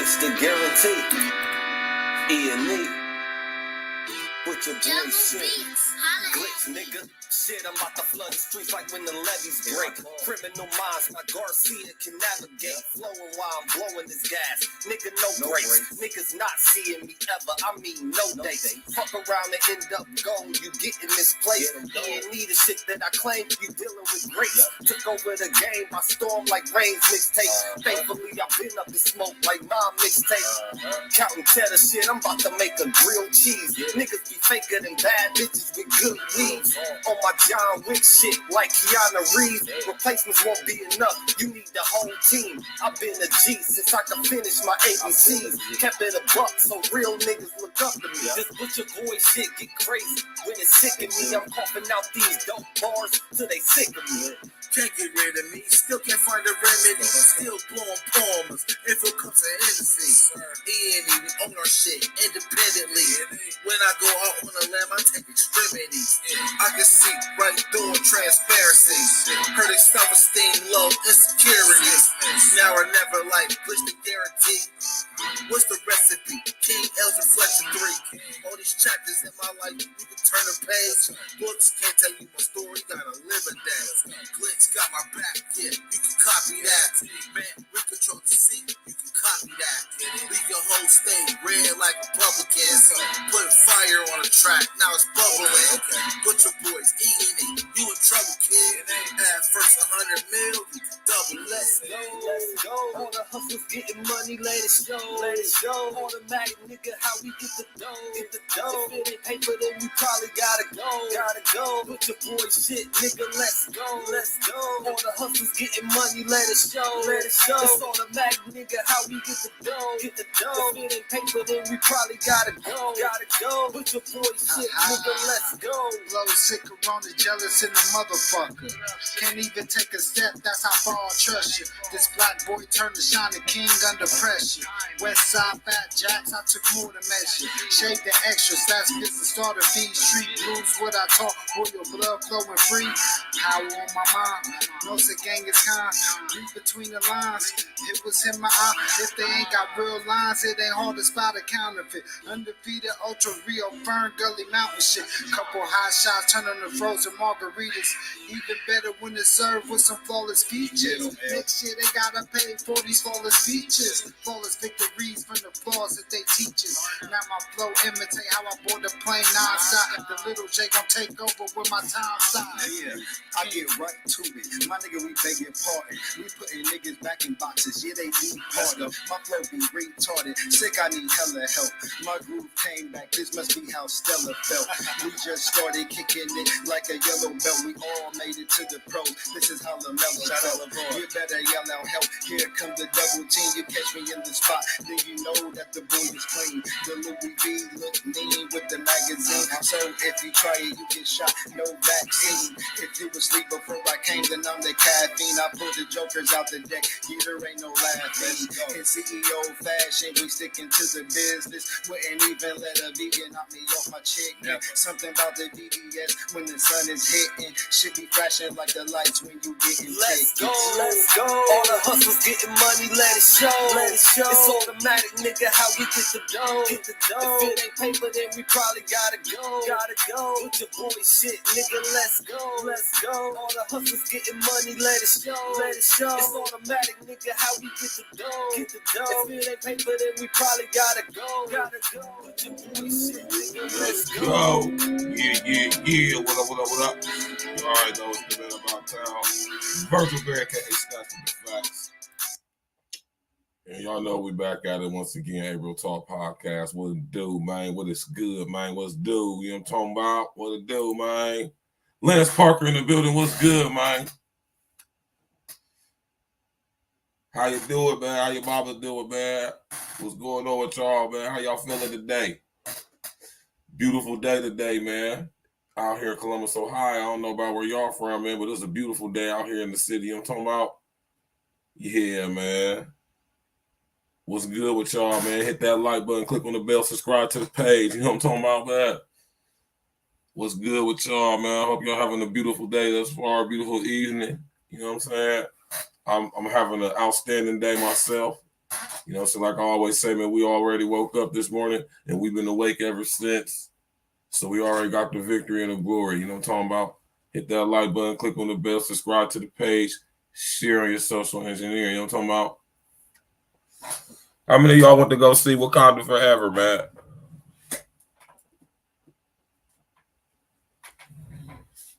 Switch the guarantee. E&E. With your boy shit. Glitch, nigga. Shit, I'm about to flood the streets like when the levees break. Criminal minds, my Garcia can navigate. Flowing while I'm blowing this gas. Nigga, no brakes. Niggas not seeing me ever. I mean, no dates. Fuck around and end up gold. You getting misplaced. Ain't need the shit that I claim. You dealing with grace. Took over the game by storm like Rain's mixtape. Thankfully, I've been up in smoke like my mixtape. Counting cheddar shit, I'm about to make a grilled cheese. Niggas be faker than bad bitches with good weeds. On my John Wick shit like Keanu Reeves. Replacements won't be enough. You need the whole team. I've been a G since I could finish my ABCs. Kept it a buck so real niggas look up to me. This butcher boy shit get crazy when it's sick of me. I'm coughing out these dope bars till they sick of me. Can't get rid of me, still can't find a remedy. Still blowing palmers if it comes to Hennessy. E&E, we own our shit independently. When I go out on a limb, I take extremities. I can see right through transparency. Hurt their self-esteem low, insecurities. Now or never, like push the guarantee. What's the recipe? King L's Reflection 3. All these chapters in my life, you can turn a page. Books can't tell you my story, gotta live a day. Glitch got my back, yeah, you can copy that. Man, we control the scene, you can copy that. Leave your whole state red like Republicans. Put fire on the track, now it's bubbling. Put your boys E&E, you in trouble, kid. At first 100 mil, you can double. Let's go. All the hustlers getting money, let it show. Automatic nigga, how we get the dough. If it ain't paper, then we probably gotta go. Put your boy shit, nigga, let's go. All the hustlers getting money, let it show. It's automatic nigga, how we get the dough. If it ain't paper, then we probably gotta go. Put your boy shit, nigga, let's go. Blow sick, corona, jealous in the motherfucker. Can't even take a step, that's how far I trust you. This black boy turned to shining king under pressure. West side fat jacks, I took more to measure. Shake the extras, that's business starter feed. Street blues, what I talk, royal blood flowing free. Power on my mind, knows the gang is kind. Read between the lines, it was in my eye. If they ain't got real lines, it ain't hard to spot a counterfeit. Undefeated, ultra real, burn gully mountain shit. Couple hot shots, turn on the frozen margaritas. Even better when it's served with some flawless features. Next year they gotta pay for these flawless features. Flawless victories from the flaws that they teach us. Now my flow imitate how I board the plane non-stop. The little J gon' take over when my time stops. Yeah, I get right to it. My nigga, we begging pardon. We putting niggas back in boxes. Yeah, they need pardon. My flow be retarded. Sick, I need hella help. My groove came back. This must be how Stella felt. We just started kicking it like a yellow belt. We all made it to the pros. This is how the mellow felt. You better yell out help. Here come the double team. You catch me in the spot, then you know that the boy is clean. The Louis V look mean with the magazine. So if you try it, you get shot. No vaccine. If you was asleep before I came, then I'm the caffeine. I pull the jokers out the deck. Yeah, there ain't no laughing. In CEO fashion, we sticking to the business. Wouldn't even let a vegan knock me off my chick. Something about the BBS when the sun is hitting. Should be flashing like the lights when you getting Let's go. All the hustlers getting money, let it show. It's automatic, nigga, how we get the dough. If it ain't paper, then we probably gotta go. With your boy shit, nigga, let's go. All the hustlers getting money, let it show. It's automatic, nigga, how we get the dough. If it ain't paper, then we probably gotta go. With your boy shit, nigga, let's go. Yeah. What up? You already know what's been about town. Virgil Bear, Scott to the facts. And y'all know we back at it once again. April Talk Podcast. What it do, man? What is good, man? What's do? You know what I'm talking about? What it do, man? Lance Parker in the building. What's good, man? How you doing, man? How your mama doing, man? What's going on with y'all, man? How y'all feeling today? Beautiful day today, man. Out here in Columbus, Ohio. I don't know about where y'all from, man, but it's a beautiful day out here in the city. You know what I'm talking about? Yeah, man. What's good with y'all, man? Hit that like button, click on the bell, subscribe to the page. You know what I'm talking about, man? What's good with y'all, man? I hope y'all having a beautiful day thus far, a beautiful evening. You know what I'm saying? I'm having an outstanding day myself. You know, so like I always say, man, we already woke up this morning and we've been awake ever since. So we already got the victory and the glory. You know what I'm talking about? Hit that like button, click on the bell, subscribe to the page, share on your social engineering. You know what I'm talking about? How many of y'all went to go see Wakanda Forever, man?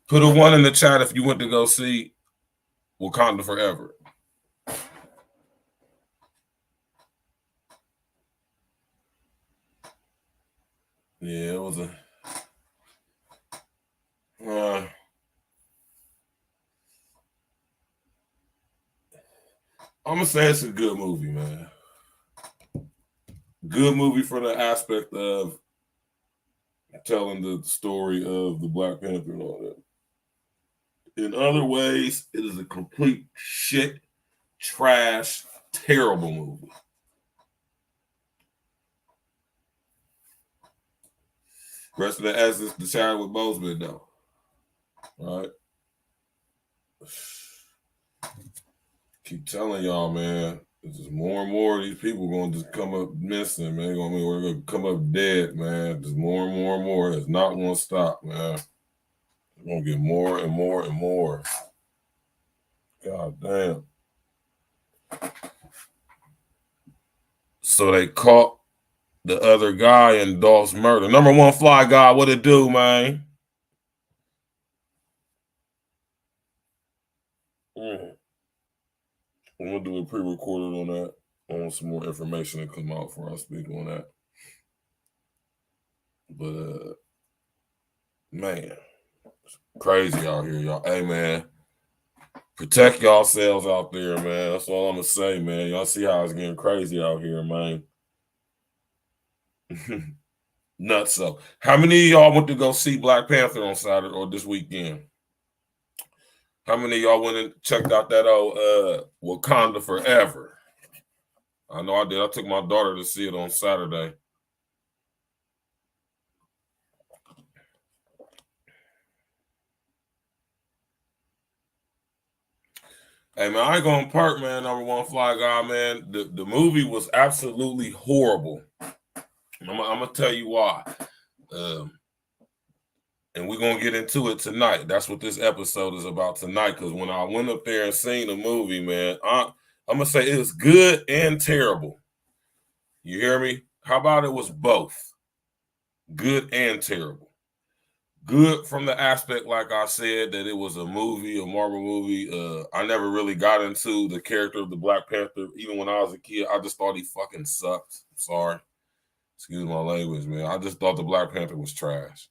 Put a 1 in the chat if you went to go see Wakanda Forever. Yeah, it was I'm going to say it's a good movie, man. Good movie for the aspect of telling the story of the Black Panther and all that. In other ways, it is a complete shit, trash, terrible movie. Rest of the essence, the Chadwick Boseman, though. All right. Keep telling y'all, man. Just more and more of these people going to just come up missing, man. We're going to come up dead, man. Just more and more and more. It's not going to stop, man. It's going to get more and more and more. God damn. So they caught the other guy in Dolph's murder. Number one fly guy, what it do, man? I'm going to do a pre-recorded on that. I want some more information to come out before I speak on that. But, man, it's crazy out here, y'all. Hey, man, protect yourselves out there, man. That's all I'm going to say, man. Y'all see how it's getting crazy out here, man. Nuts. So, how many of y'all went to go see Black Panther on Saturday or this weekend? How many of y'all went and checked out that old Wakanda Forever? I know I did. I took my daughter to see it on Saturday. Hey, man, I ain't going to perk, man, number one fly guy, man. The movie was absolutely horrible. I'm going to tell you why. And we're going to get into it tonight. That's what this episode is about tonight, because when I went up there and seen the movie, man, I'm going to say it was good and terrible. You hear me? How about it was both? Good and terrible. Good from the aspect, like I said, that it was a movie, a Marvel movie. I never really got into the character of the Black Panther. Even when I was a kid, I just thought he fucking sucked. I'm sorry. Excuse my language, man. I just thought the Black Panther was trash.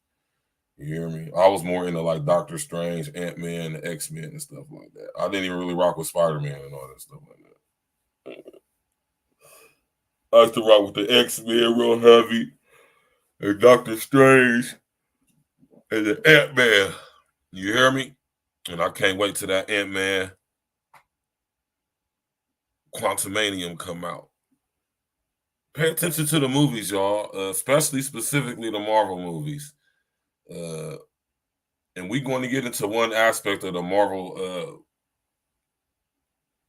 You hear me? I was more into like Doctor Strange, Ant-Man, the X-Men and stuff like that. I didn't even really rock with Spider-Man and all that stuff like that. I used to rock with the X-Men real heavy and Doctor Strange and the Ant-Man. You hear me? And I can't wait till that Ant-Man Quantumanium come out. Pay attention to the movies, y'all, especially specifically the Marvel movies. And we're going to get into one aspect of the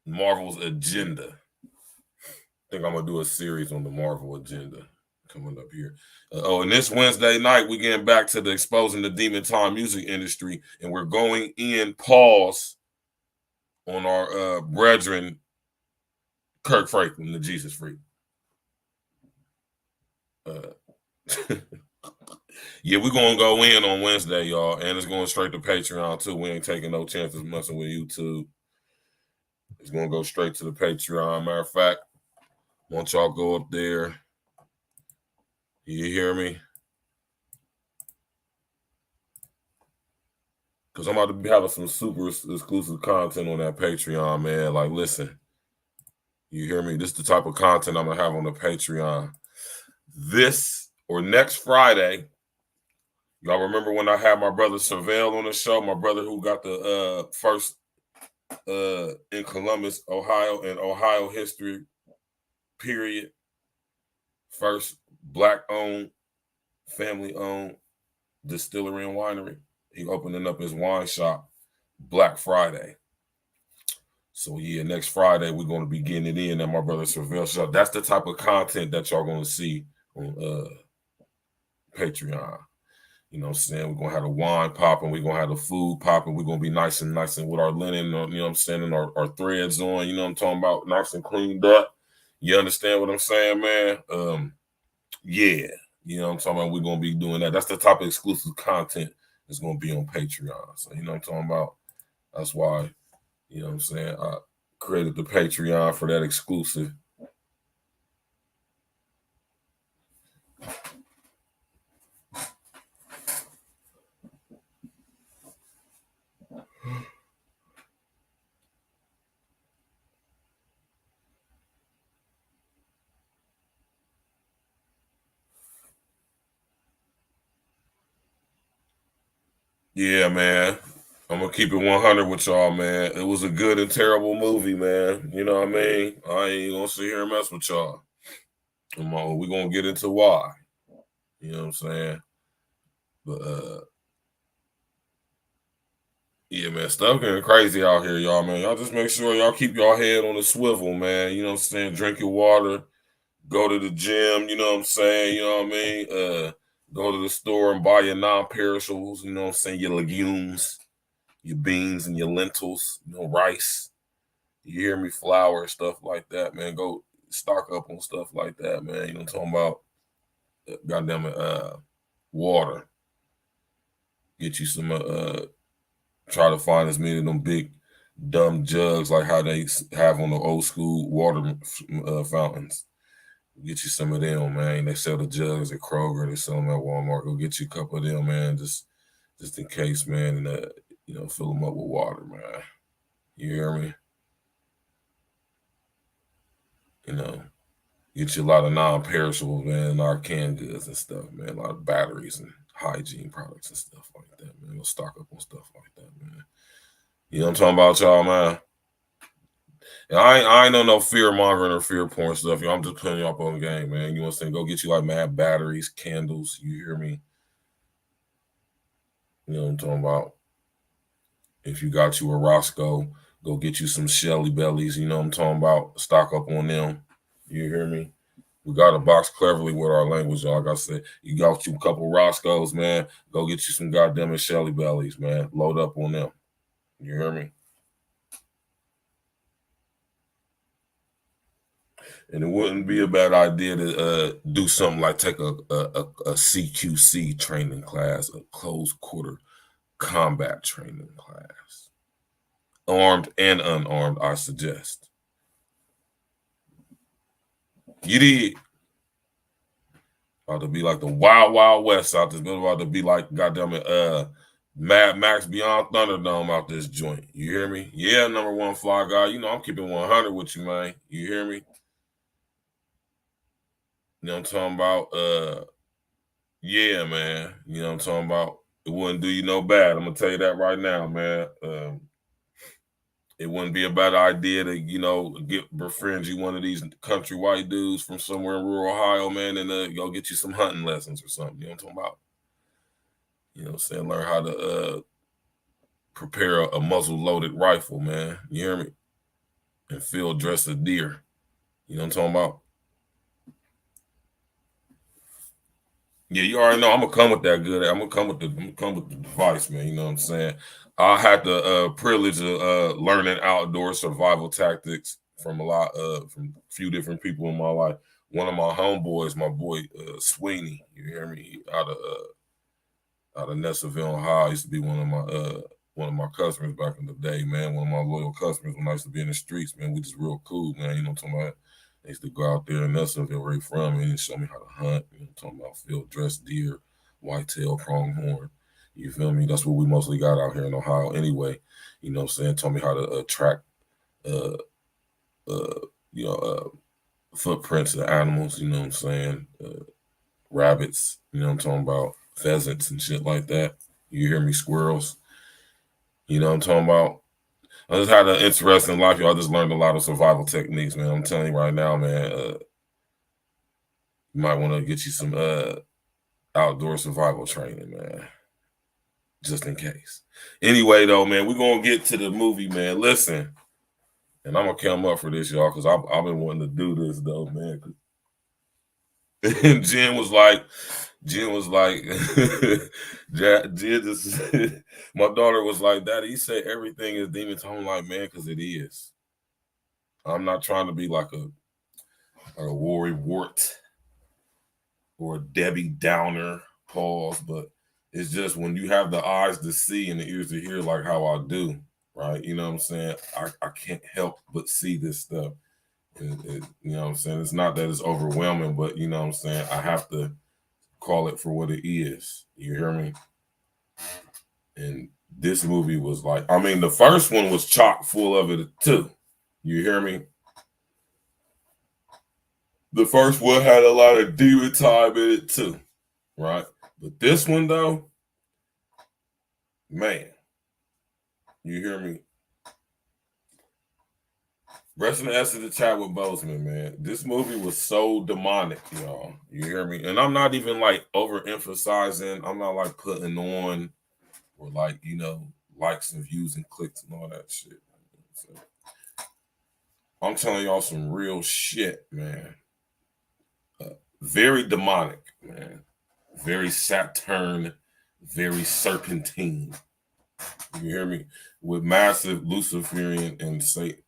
Marvel's agenda. I think I'm going to do a series on the Marvel agenda coming up here. And this Wednesday night, we're getting back to the Exposing the Demon Time music industry, and we're going in pause on our brethren, Kirk Franklin, the Jesus Freak. Yeah, we're going to go in on Wednesday, y'all, and it's going straight to Patreon, too. We ain't taking no chances messing with YouTube. It's going to go straight to the Patreon. Matter of fact, once y'all go up there, you hear me? Because I'm about to be having some super exclusive content on that Patreon, man. Like, listen, you hear me? This is the type of content I'm going to have on the Patreon. This or next Friday, y'all remember when I had my brother Surveil on the show? My brother who got the first in Columbus, Ohio, and Ohio history, period. First Black-owned, family-owned distillery and winery. He opening up his wine shop Black Friday. So yeah, next Friday we're going to be getting it in at my brother Surveil Show. That's the type of content that y'all going to see on Patreon. You know what I'm saying? We're going to have the wine popping. We're going to have the food popping. We're going to be nice and with our linen, you know what I'm saying, and our threads on, you know what I'm talking about, nice and cleaned up. You understand what I'm saying, man? Yeah. You know what I'm talking about? We're going to be doing that. That's the type of exclusive content that's going to be on Patreon. So, you know what I'm talking about? That's why, you know what I'm saying, I created the Patreon for that exclusive. Yeah, man. I'm going to keep it 100 with y'all, man. It was a good and terrible movie, man. You know what I mean? I ain't going to sit here and mess with y'all. We're going to get into why. You know what I'm saying? But, yeah, man, stuff getting crazy out here, y'all, man. Y'all just make sure y'all keep y'all head on the swivel, man. You know what I'm saying? Drink your water. Go to the gym, you know what I'm saying? You know what I mean? Go to the store and buy your non-perishables, you know what I'm saying? Your legumes, your beans and your lentils, you know, rice. You hear me? Flour, stuff like that, man. Go stock up on stuff like that, man. You know what I'm talking about? Goddamn it, water. Get you some, try to find as many of them big, dumb jugs like how they have on the old school water fountains. Get you some of them, man. They sell the jugs at Kroger. They sell them at Walmart. Go get you a couple of them, man. Just in case, man. And you know, fill them up with water, man. You hear me? You know, get you a lot of non-perishables, man. A lot of canned goods and stuff, man. A lot of batteries and hygiene products and stuff like that, man. Go stock up on stuff like that, man. You know what I'm talking about, y'all, man? And I ain't no fear mongering or fear porn stuff. I'm just putting you up on the game, man. You know what I'm saying? Go get you like mad batteries, candles. You hear me? You know what I'm talking about? If you got you a Roscoe, go get you some Shelly Bellies. You know what I'm talking about? Stock up on them. You hear me? We got to box cleverly with our language, y'all. Like I said, you got you a couple Roscoes, man. Go get you some goddamn Shelly Bellies, man. Load up on them. You hear me? And it wouldn't be a bad idea to do something like take a CQC training class, a close quarter combat training class. Armed and unarmed, I suggest. You did. About to be like the Wild Wild West out this building. About to be like goddamn it, Mad Max Beyond Thunderdome out this joint. You hear me? Yeah, number one fly guy. You know I'm keeping 100 with you, man. You hear me? You know what I'm talking about? Yeah, man. You know what I'm talking about? It wouldn't do you no bad. I'm gonna tell you that right now, man. It wouldn't be a bad idea to, you know, befriend you one of these country white dudes from somewhere in rural Ohio, man, and go get you some hunting lessons or something. You know what I'm talking about? You know what I'm saying? Learn how to prepare a muzzle-loaded rifle, man. You hear me? And field dress a deer. You know what I'm talking about? Yeah, you already know I'm gonna come with that good. I'm gonna come with the device, man. You know what I'm saying? I had the privilege of learning outdoor survival tactics from from a few different people in my life. One of my homeboys, my boy Sweeney, you hear me? Out of Nessaville, Ohio, used to be one of my customers back in the day, man. One of my loyal customers when I used to be in the streets, man. We just real cool, man. You know what I'm talking about? They used to go out there in Nelsonville, where he from, and show me how to hunt. You know, talking about field dressed deer, whitetail, pronghorn. You feel me? That's what we mostly got out here in Ohio anyway. You know what I'm saying? Told me how to track, footprints of animals. You know what I'm saying? Rabbits. You know what I'm talking about? Pheasants and shit like that. You hear me? Squirrels. You know what I'm talking about? I just had an interesting life, y'all. I just learned a lot of survival techniques, man. I'm telling you right now, man. You might want to get you some outdoor survival training, man. Just in case. Anyway, though, man, we're going to get to the movie, man. Listen, And I'm gonna come up for this, y'all, because I've been wanting to do this though, man. And Jen was like, Jen just, my daughter was like, Daddy, you say everything is demons. I'm like, man, because it is. I'm not trying to be like a Worry Wart or a Debbie Downer, pause, but it's just when you have the eyes to see and the ears to hear, like how I do, right? You know what I'm saying? I can't help but see this stuff. You know what I'm saying? It's not that it's overwhelming, but you know what I'm saying? I have to call it for what it is. You hear me? And this movie was like, I mean, the first one was chock full of it too. You hear me? The first one had a lot of demon time in it too, right? But this one though, man, you hear me? Rest in the S of the chat with Bozeman, man. This movie was so demonic, y'all. You hear me? And I'm not even like overemphasizing. I'm not like putting on or like, you know, likes and views and clicks and all that shit. So, I'm telling y'all some real shit, man. Very demonic, man. Very Saturn, very serpentine. You hear me? With massive Luciferian and satanic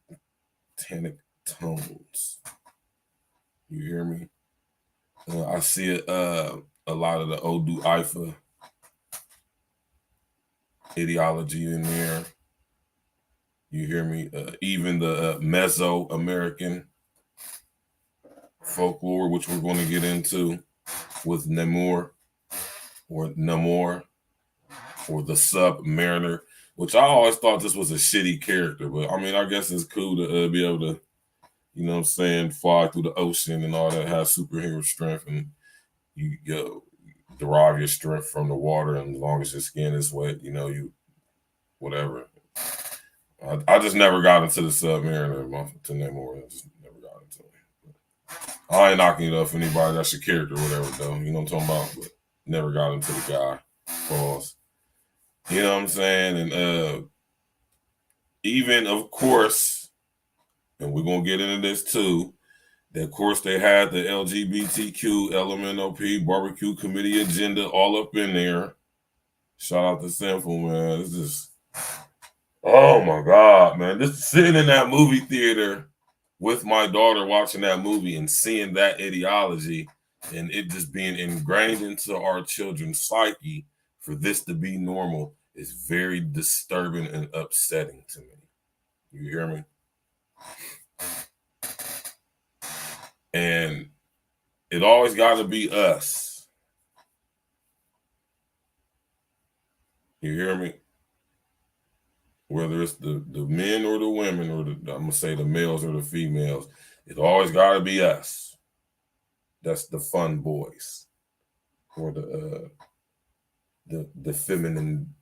tones. You hear me? I see a lot of the Odu Ifa ideology in there. You hear me? Even the Mesoamerican folklore, which we're going to get into with Namor or the Submariner, which I always thought this was a shitty character, but I mean, I guess it's cool to be able to, you know what I'm saying, fly through the ocean and all that, have superhero strength, and you derive your strength from the water, and as long as your skin is wet, you know, you whatever. I just never got into the Submariner to Namor. I just never got into it. I ain't knocking it up for anybody that's your character or whatever, though. You know what I'm talking about? But never got into the guy. Pause. You know what I'm saying? And even, of course, and we're going to get into this too, that, of course, they had the LGBTQ, LMNOP, barbecue committee agenda all up in there. Shout out to Sinful, man. It's just, oh my God, man. Just sitting in that movie theater with my daughter watching that movie and seeing that ideology and it just being ingrained into our children's psyche for this to be normal is very disturbing and upsetting to me. You hear me? And it always got to be us. You hear me? Whether it's the men or the women or I'm going to say the males or the females, it always got to be us. That's the fun boys or the feminine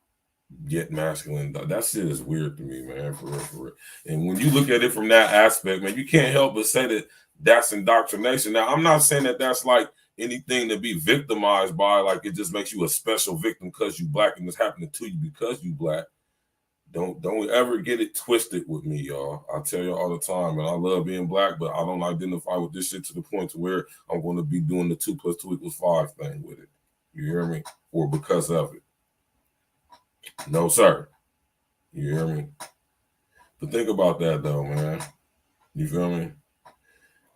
yet masculine. That shit is weird to me, man, for real. And when you look at it from that aspect, man, you can't help but say that that's indoctrination. Now, I'm not saying that that's like anything to be victimized by, like it just makes you a special victim because you black and it's happening to you because you black. Don't ever get it twisted with me, y'all. I tell you all the time, and I love being black, but I don't identify with this shit to the point to where I'm going to be doing the 2 + 2 = 5 thing with it. You hear me? Or because of it. No, sir. You hear me? But think about that, though, man. You feel me?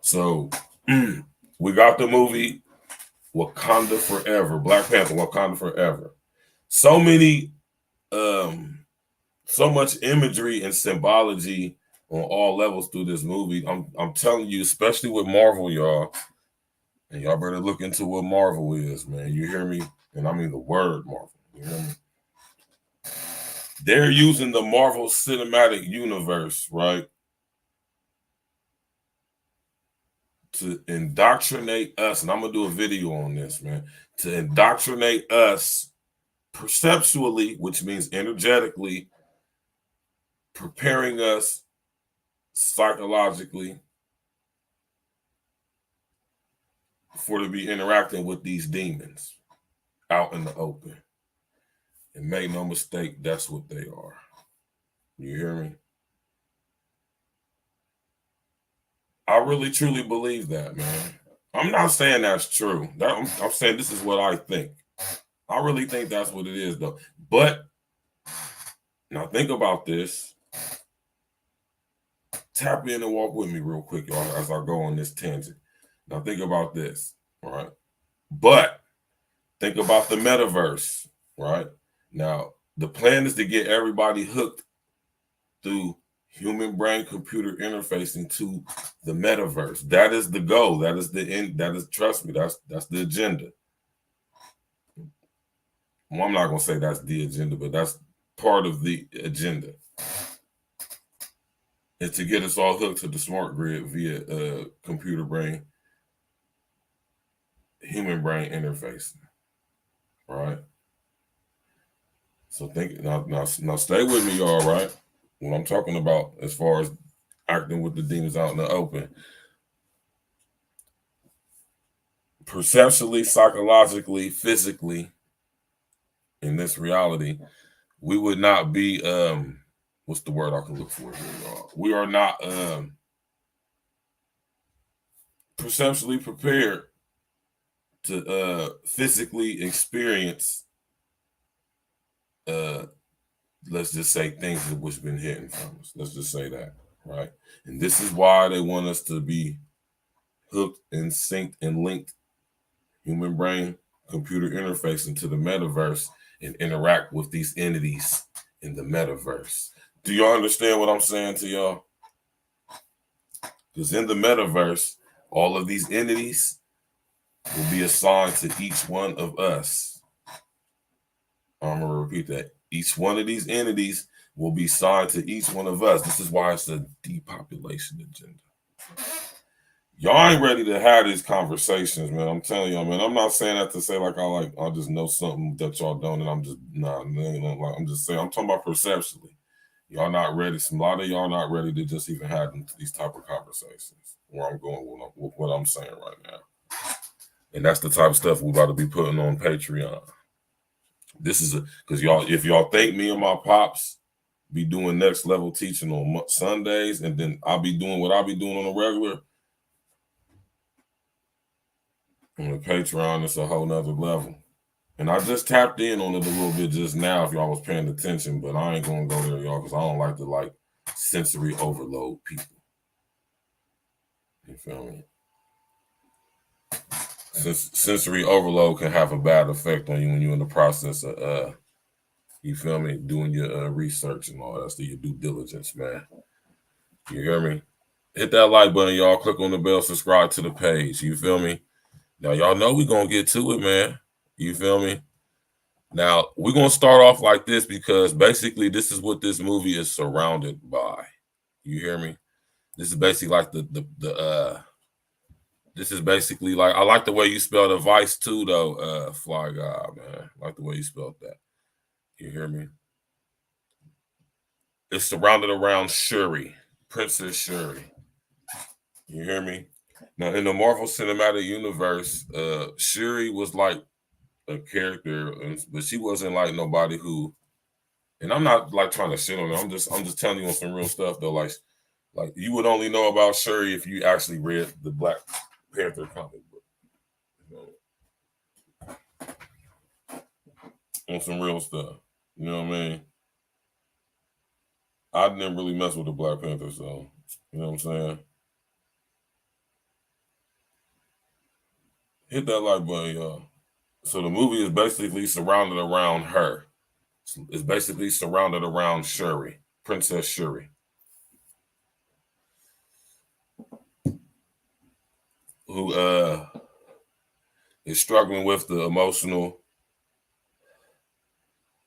So, we got the movie Wakanda Forever, Black Panther, Wakanda Forever. So many, so much imagery and symbology on all levels through this movie. I'm telling you, especially with Marvel, y'all, and y'all better look into what Marvel is, man. You hear me? And I mean the word Marvel. You hear me? They're using the Marvel Cinematic Universe, right, to indoctrinate us. And I'm going to do a video on this, man, to indoctrinate us perceptually, which means energetically, preparing us psychologically for to be interacting with these demons out in the open. And make no mistake, that's what they are. You hear me? really truly believe that, man. I'm not saying that's true. I'm saying this is what I think. I really think that's what it is, though. But now think about this. Tap in and walk with me real quick, y'all, as I go on this tangent. Now think about this, right? But think about the metaverse, right? Now, the plan is to get everybody hooked through human brain computer interfacing to the metaverse. That is the goal. That is the end. That is, trust me, that's the agenda. Well, I'm not gonna say that's the agenda, but that's part of the agenda. And to get us all hooked to the smart grid via computer brain, human brain interfacing. Right? So think now stay with me, y'all, right? What I'm talking about as far as acting with the demons out in the open. Perceptually, psychologically, physically, in this reality, we would not be what's the word I can look for here, y'all? We are not perceptually prepared to physically experience let's just say things that was been hidden from us. Let's just say that, right? And this is why they want us to be hooked and synced and linked, human brain computer interface into the metaverse and interact with these entities in the metaverse. Do y'all understand what I'm saying to y'all? Because in the metaverse, all of these entities will be assigned to each one of us. I'm going to repeat that. Each one of these entities will be assigned to each one of us. This is why it's a depopulation agenda. Y'all ain't ready to have these conversations, man. I'm telling y'all, man. I'm not saying that to say I just know something that y'all don't, and I'm just I'm just saying I'm talking about perceptually. Y'all not ready. A lot of y'all not ready to just even have these type of conversations. Where I'm going with what I'm saying right now, and that's the type of stuff we're about to be putting on Patreon. This is because y'all, if y'all think me and my pops be doing next level teaching on Sundays, and then I'll be doing what I'll be doing on a regular. On the Patreon, it's a whole nother level. And I just tapped in on it a little bit just now if y'all was paying attention, but I ain't gonna go there, y'all, because I don't like to sensory overload people. You feel me? Sensory overload can have a bad effect on you when you're in the process of you feel me, doing your research and all that stuff, your due diligence, man. You hear me? Hit that like button, y'all. Click on the bell, subscribe to the page. You feel me? Now, y'all know we're going to get to it, man. You feel me? Now, we're going to start off like this because basically this is what this movie is surrounded by. You hear me? This is basically like this is basically like, I like the way you spelled advice too, though, Fly Guy, man. I like the way you spelled that. You hear me? It's surrounded around Shuri, Princess Shuri. You hear me? Now, in the Marvel Cinematic Universe, Shuri was like a character, but she wasn't like nobody who. And I'm not like trying to shit on her. I'm just telling you on some real stuff though. Like you would only know about Shuri if you actually read the Black Panther comic book. On some real stuff, you know what I mean? I didn't really mess with the Black Panther, so you know what I'm saying. Hit that like button, y'all. So the movie is basically surrounded around her. It's basically surrounded around Shuri, Princess Shuri, who is struggling with the emotional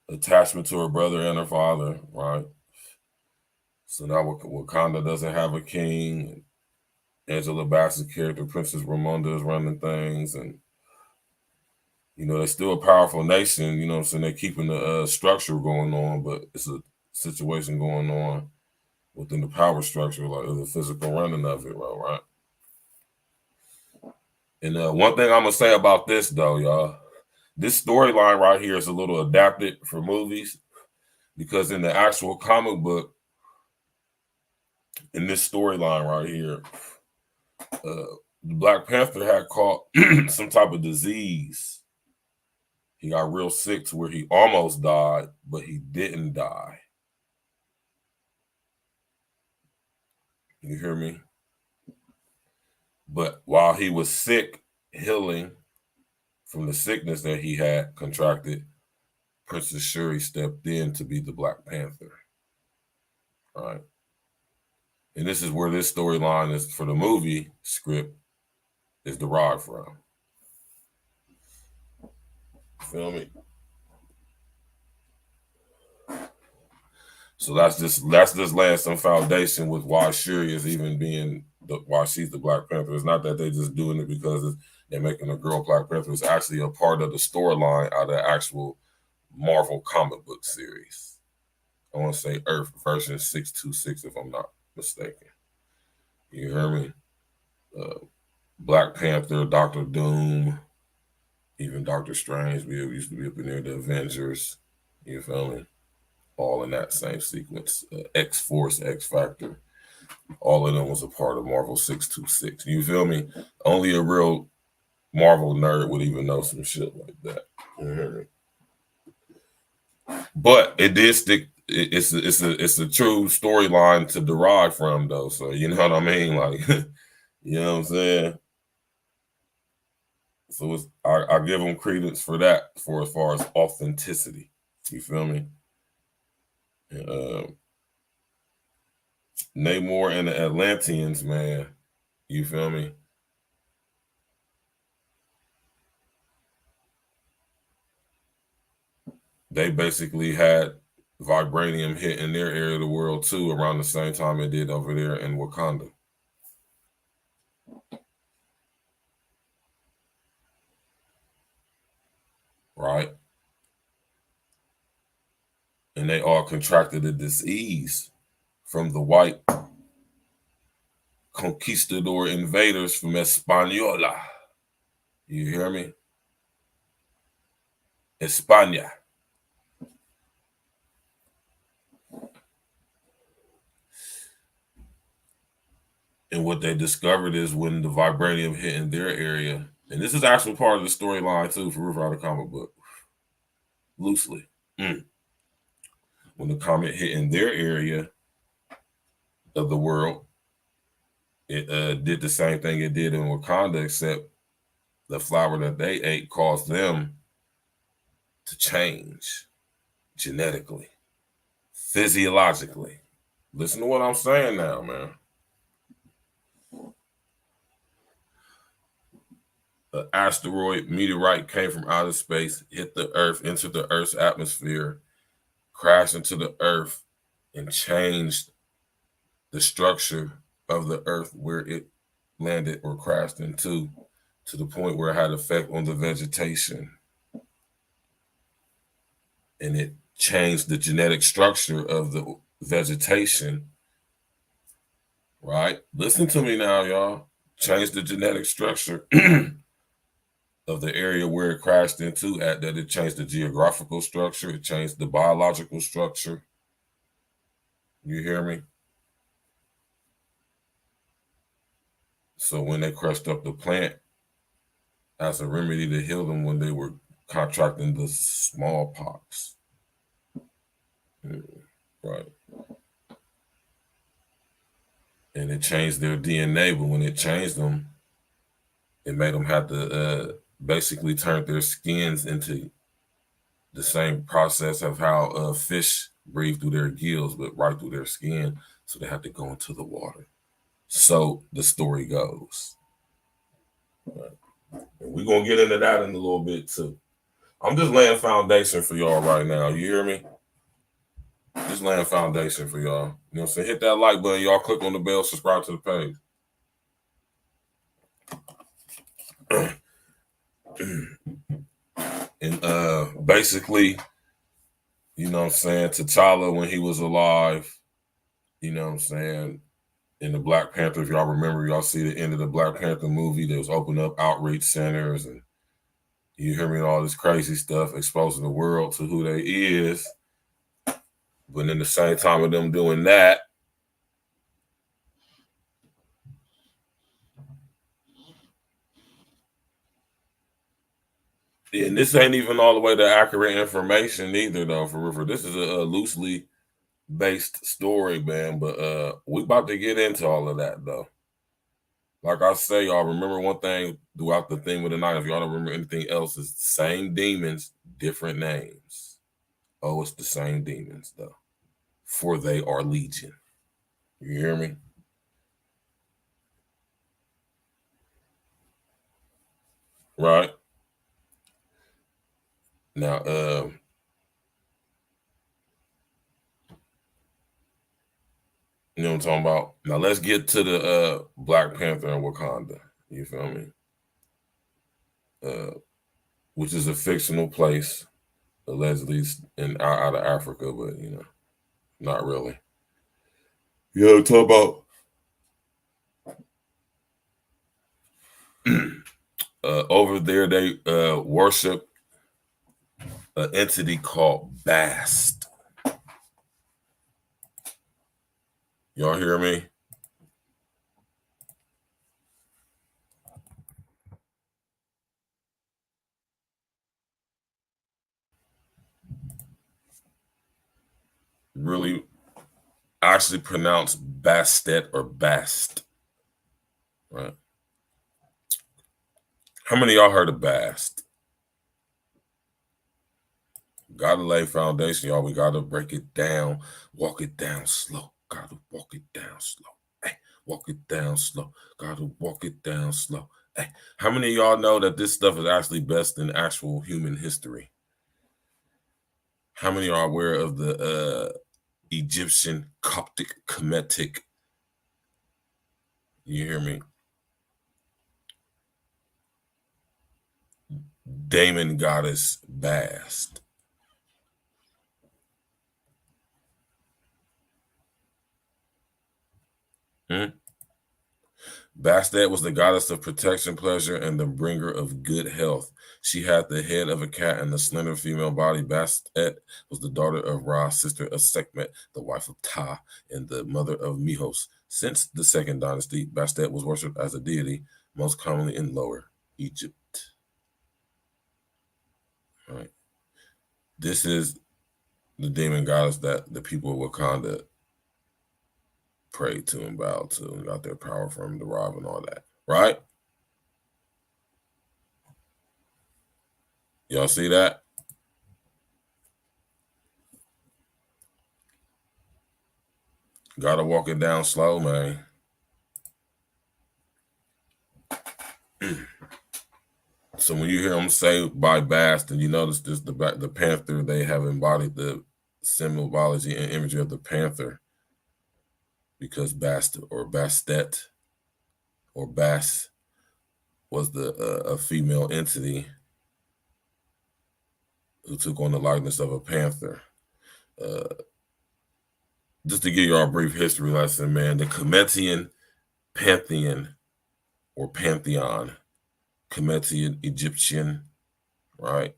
attachment to her brother and her father, right? So now Wakanda doesn't have a king. Angela Bassett's character, Princess Ramonda, is running things, and you know, they're still a powerful nation, you know what I'm saying? They're keeping the structure going on, but it's a situation going on within the power structure, like the physical running of it, right? And one thing I'm going to say about this, though, y'all, this storyline right here is a little adapted for movies because in the actual comic book, in this storyline right here, the Black Panther had caught some type of disease. He got real sick to where he almost died, but he didn't die. You hear me? But while he was sick, healing from the sickness that he had contracted, Princess Shuri stepped in to be the Black Panther. All right. And this is where this storyline is for the movie script is derived from. Feel me? So that's just laying some foundation with why Shuri is even being why she's the Black Panther. It's not that they're just doing it because they're making a girl Black Panther. It's actually a part of the storyline out of the actual Marvel comic book series. I want to say Earth version 626, if I'm not mistaken. You hear me? Black Panther, Doctor Doom, even Doctor Strange. We used to be up in there, the Avengers. You feel me? All in that same sequence. X-Force, X-Factor. All of them was a part of Marvel 626. You feel me? Only a real Marvel nerd would even know some shit like that. You hear me? But it did stick. It's a true storyline to derive from, though. So you know what I mean? Like, you know what I'm saying? So I give them credence for that, for as far as authenticity. You feel me? Namor and the Atlanteans, man. You feel me? They basically had vibranium hit in their area of the world too around the same time it did over there in Wakanda. Right? And they all contracted a disease from the white conquistador invaders from Española. You hear me? España. And what they discovered is when the vibranium hit in their area, and this is actually part of the storyline too for River Out of Comic Book, loosely. When the comet hit in their area of the world, it did the same thing it did in Wakanda, except the flower that they ate caused them to change genetically, physiologically. Listen to what I'm saying now, man. An asteroid meteorite came from outer space, hit the Earth, entered the Earth's atmosphere, crashed into the Earth, and changed the structure of the Earth where it landed or crashed into, to the point where it had effect on the vegetation. And it changed the genetic structure of the vegetation. Right? Listen to me now, y'all. Changed the genetic structure of the area where it crashed into, at that it changed the geographical structure, it changed the biological structure. You hear me? So when they crushed up the plant as a remedy to heal them when they were contracting the smallpox. Right. And it changed their DNA, but when it changed them, it made them have to basically turn their skins into the same process of how fish breathe through their gills, but right through their skin. So they had to go into the water. So the story goes. Right. And we're going to get into that in a little bit too. I'm just laying foundation for y'all right now. You hear me? Just laying foundation for y'all. You know what I'm saying? Hit that like button. Y'all click on the bell, subscribe to the page. And basically, you know what I'm saying, T'Challa, when he was alive, you know what I'm saying, in the Black Panther, if y'all remember, y'all see the end of the Black Panther movie, they was opening up outreach centers, and you hear me, all this crazy stuff, exposing the world to who they is. But in the same time of them doing that, And this ain't even all the way to accurate information either, though. For real, this is a loosely based story, man. But we about to get into all of that, though. Like I say, y'all remember one thing throughout the theme of the night. If y'all don't remember anything else, it's the same demons, different names. Oh, it's the same demons, though. For they are legion. You hear me? Right. Now, you know what I'm talking about? Now let's get to the Black Panther in Wakanda. You feel me? Which is a fictional place, allegedly out of Africa, but you know, not really. You know, talk about over there they worship an entity called Bast. Y'all hear me? Really actually pronounced Bastet or Bast. Right? How many of y'all heard of Bast? Gotta lay foundation, y'all. We gotta break it down, walk it down slow. Gotta walk it down slow. Hey, walk it down slow. Gotta walk it down slow. Hey, how many of y'all know that this stuff is actually best in actual human history? How many are aware of the Egyptian Coptic Kemetic? You hear me? Demon goddess Bast. Bastet was the goddess of protection, pleasure, and the bringer of good health. She had the head of a cat and a slender female body. Bastet was the daughter of Ra, sister of Sekhmet, the wife of Ta, and the mother of Mihos. Since the second dynasty, Bastet was worshipped as a deity, most commonly in Lower Egypt. All right. This is the demon goddess that the people of Wakanda prayed to and bowed to and got their power from, derived and all that. Right? Y'all see that? Gotta walk it down slow, man. So when you hear them say by Bast, and you notice this, the panther, they have embodied the symbology and imagery of the panther because Bast or Bastet or Bass was a female entity who took on the likeness of a panther. Just to give you a brief history lesson, man, the Kemetian pantheon or pantheon, Kemetian Egyptian, right?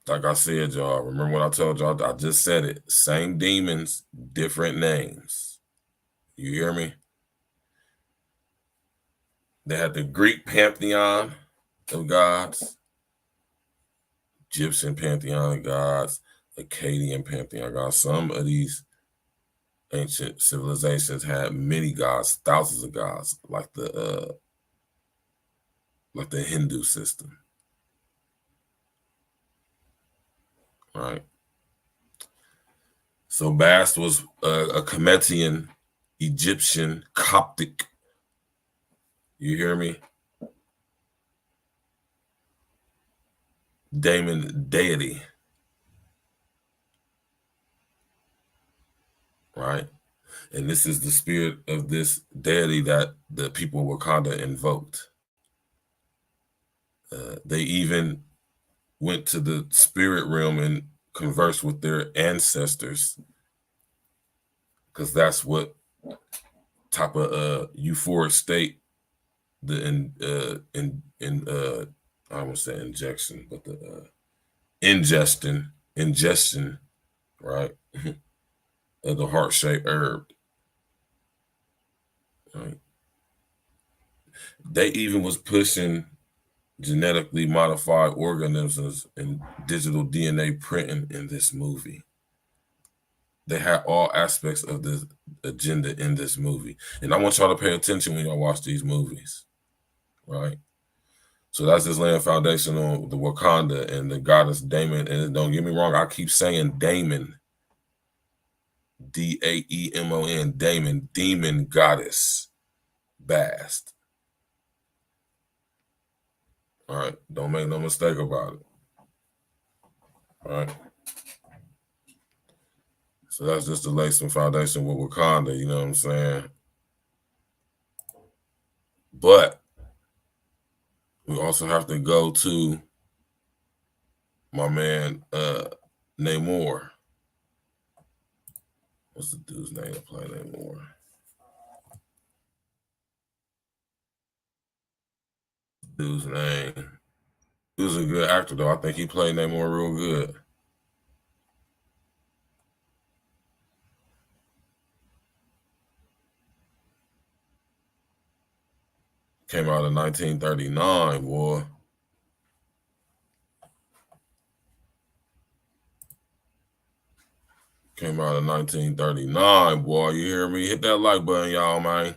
Like I said, y'all, remember what I told y'all? I just said it. Same demons, different names. You hear me? They had the Greek pantheon of gods, Egyptian pantheon of gods, Akkadian pantheon of gods. Some of these ancient civilizations had many gods, thousands of gods, like the Hindu system. Right. So Bast was a Kemetian, Egyptian, Coptic. You hear me? Demon deity. Right? And this is the spirit of this deity that the people of Wakanda invoked. They even went to the spirit realm and conversed with their ancestors, because that's what type of euphoric state the I won't say injection, but the ingestion, right, of the heart-shaped herb. Right. They even was pushing genetically modified organisms and digital DNA printing in this movie. They had all aspects of the agenda in this movie. And I want y'all to pay attention when y'all watch these movies, right? So that's just laying foundation on the Wakanda and the goddess Damon. And don't get me wrong, I keep saying Damon. Daemon, Damon, demon goddess, Bast. All right, don't make no mistake about it. All right. So that's just to lay some foundation with Wakanda, you know what I'm saying? But we also have to go to my man Namor. What's the dude's name to play Namor? Dude's name. He was a good actor, though. I think he played Namor real good. Came out in 1939, boy. Came out in 1939, boy. You hear me? Hit that like button, y'all, man.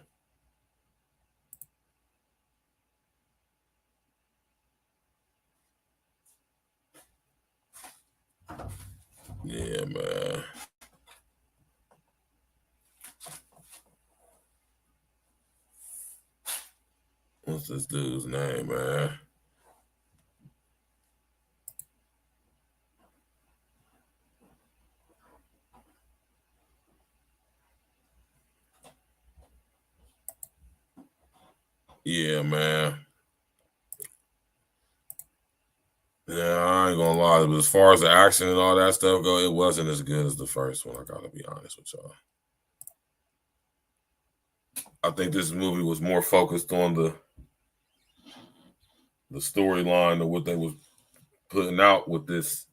Yeah, man. What's this dude's name, man? Yeah, man. Yeah, I ain't gonna lie. But as far as the action and all that stuff go, it wasn't as good as the first one. I gotta be honest with y'all. I think this movie was more focused on the storyline of what they was putting out with this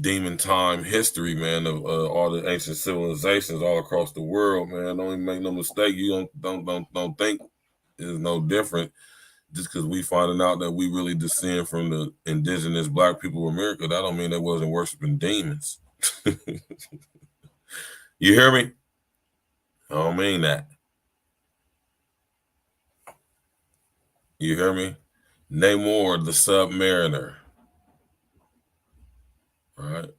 demon time history, man, of all the ancient civilizations all across the world, man. Don't even make no mistake. You don't think it's no different just because we finding out that we really descend from the indigenous black people of America. That don't mean they wasn't worshiping demons. You hear me? I don't mean that. You hear me? Namor the Submariner. All right.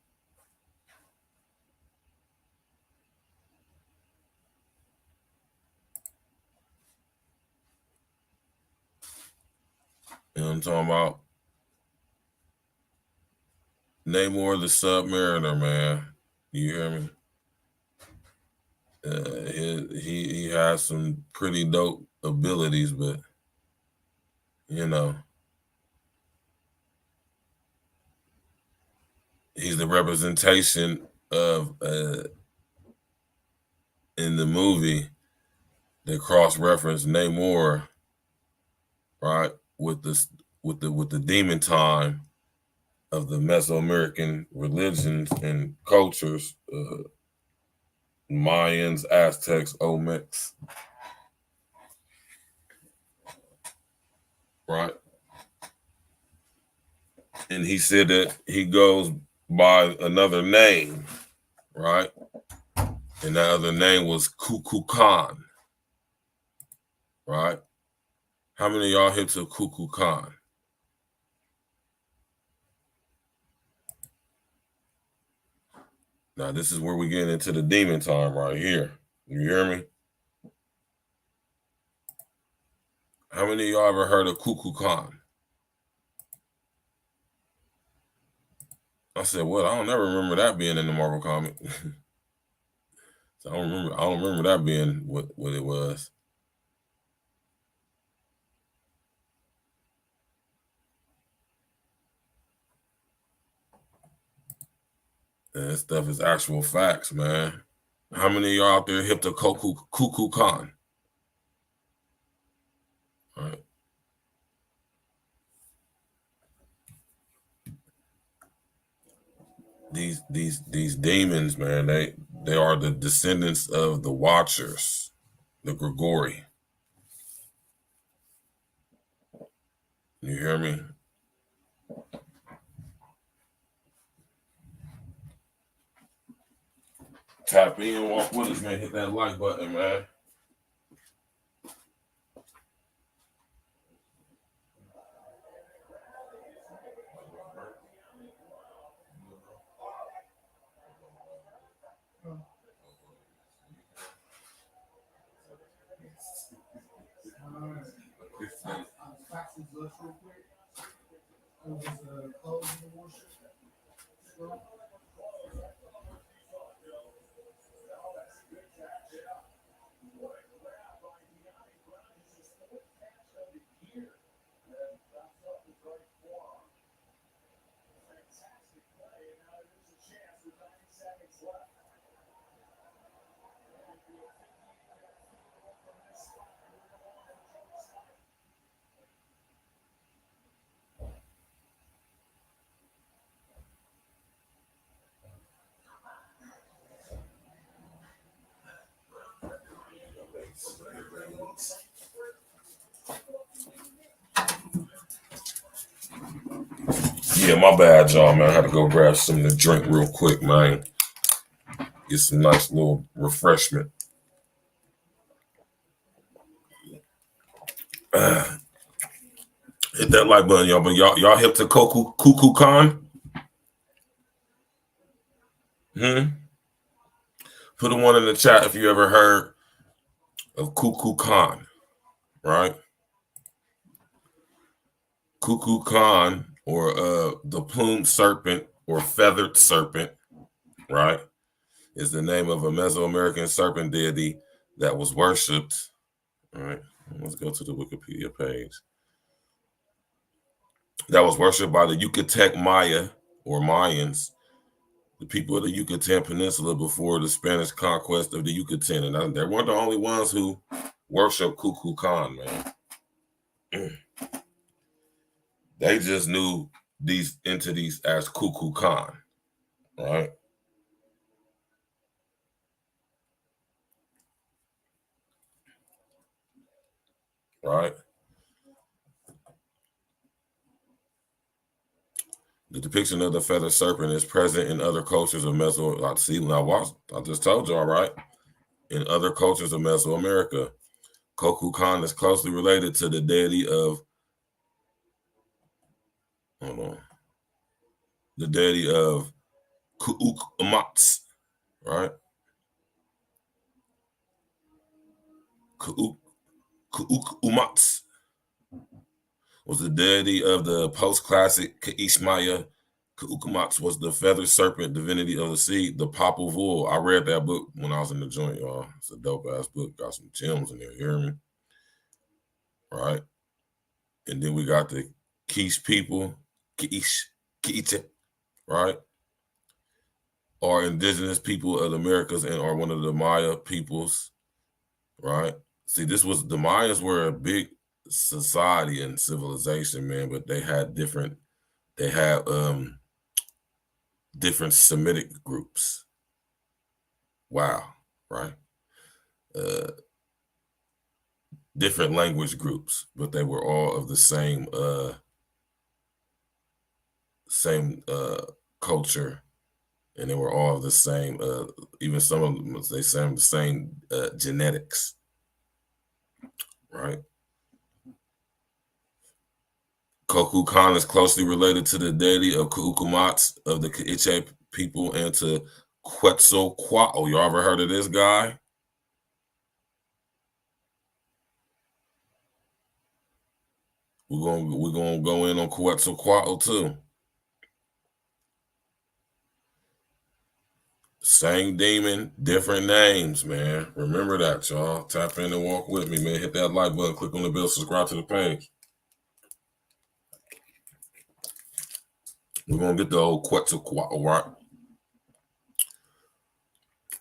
You know what I'm talking about? Namor the Submariner, man. You hear me? He has some pretty dope abilities, but you know, he's the representation of in the movie they cross-reference Namor, right, with the demon time of the Mesoamerican religions and cultures, Mayans, Aztecs, Olmecs, right? And he said that he goes by another name, right? And that other name was Kuku Khan, right? How many of y'all hit to Kuku Khan? Now, this is where we get into the demon time right here. You hear me? How many of y'all ever heard of Kuku Khan? I said, what? I don't ever remember that being in the Marvel comic. So I don't remember that being what it was. And that stuff is actual facts, man. How many of y'all out there hip to Kuku Khan? All right. These demons, man, they are the descendants of the Watchers, the Grigori. You hear me? Tap in, walk with us, man. Hit that like button, man. Yeah, my bad, y'all, man. I had to go grab something to drink real quick, man. Get some nice little refreshment. Hit that like button, y'all. But y'all hip to Cuckoo Khan? Put a one in the chat if you ever heard of Cuckoo Khan, right? Cuckoo Khan, or the plumed serpent or feathered serpent, right, is the name of a Mesoamerican serpent deity that was worshipped. All right, let's go to the Wikipedia page. That was worshipped by the Yucatec Maya or Mayans, the people of the Yucatan Peninsula before the Spanish conquest of the Yucatan. And they weren't the only ones who worshiped Cuckoo Khan, man. They just knew these entities as Cuckoo Khan, right? Right? The depiction of the feathered serpent is present in other cultures of Mesoamerica. See, now I just told y'all, right? In other cultures of Mesoamerica, Cuckoo Khan is closely related to the deity of, the deity of Ku'ukmats, right? Ku'ukmats was the deity of the post-classic Ka'ishmaya. Ku'ukmats was the feathered serpent divinity of the sea, the Popol Vuh. I read that book when I was in the joint, y'all. It's a dope-ass book. Got some gems in there, you hear me? Right? And then we got the Quiche people, Quiche, right? Are indigenous people of the Americas and are one of the Maya peoples, right? See, the Mayas were a big society and civilization, man, but they had different Semitic groups. Wow, right? Different language groups, but they were all of the same culture, and they were all of the same. Even some of them, they say the same genetics, right? Cuckoo Khan is closely related to the deity of Ku'ukmats of the K'iche' people and to Quetzalcoatl. You ever heard of this guy? We're gonna go in on Quetzalcoatl too. Same demon, different names, man. Remember that, y'all. Tap in and walk with me, man. Hit that like button, click on the bell, subscribe to the page. We're gonna get the old Quetzalcoatl, right?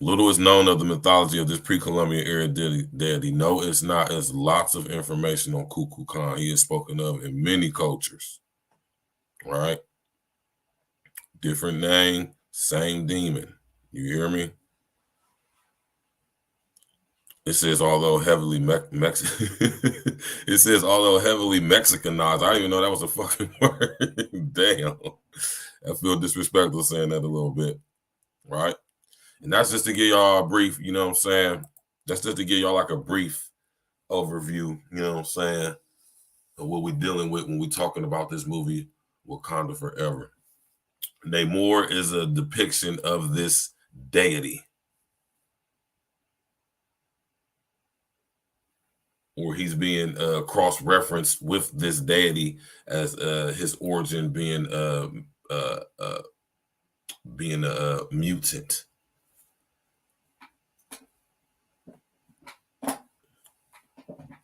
Little is known of the mythology of this pre-Columbian era deity. No, it's not. There's lots of information on Cuckoo Khan. He is spoken of in many cultures, right? Different name, same demon. You hear me? It says although heavily it says although heavily Mexicanized. I didn't even know that was a fucking word. Damn. I feel disrespectful saying that a little bit. Right? And that's just to give y'all a brief, you know what I'm saying? That's just to give y'all like a brief overview, you know what I'm saying, of what we're dealing with when we're talking about this movie, Wakanda Forever. Namor is a depiction of this deity, or he's being cross-referenced with this deity as his origin being a mutant.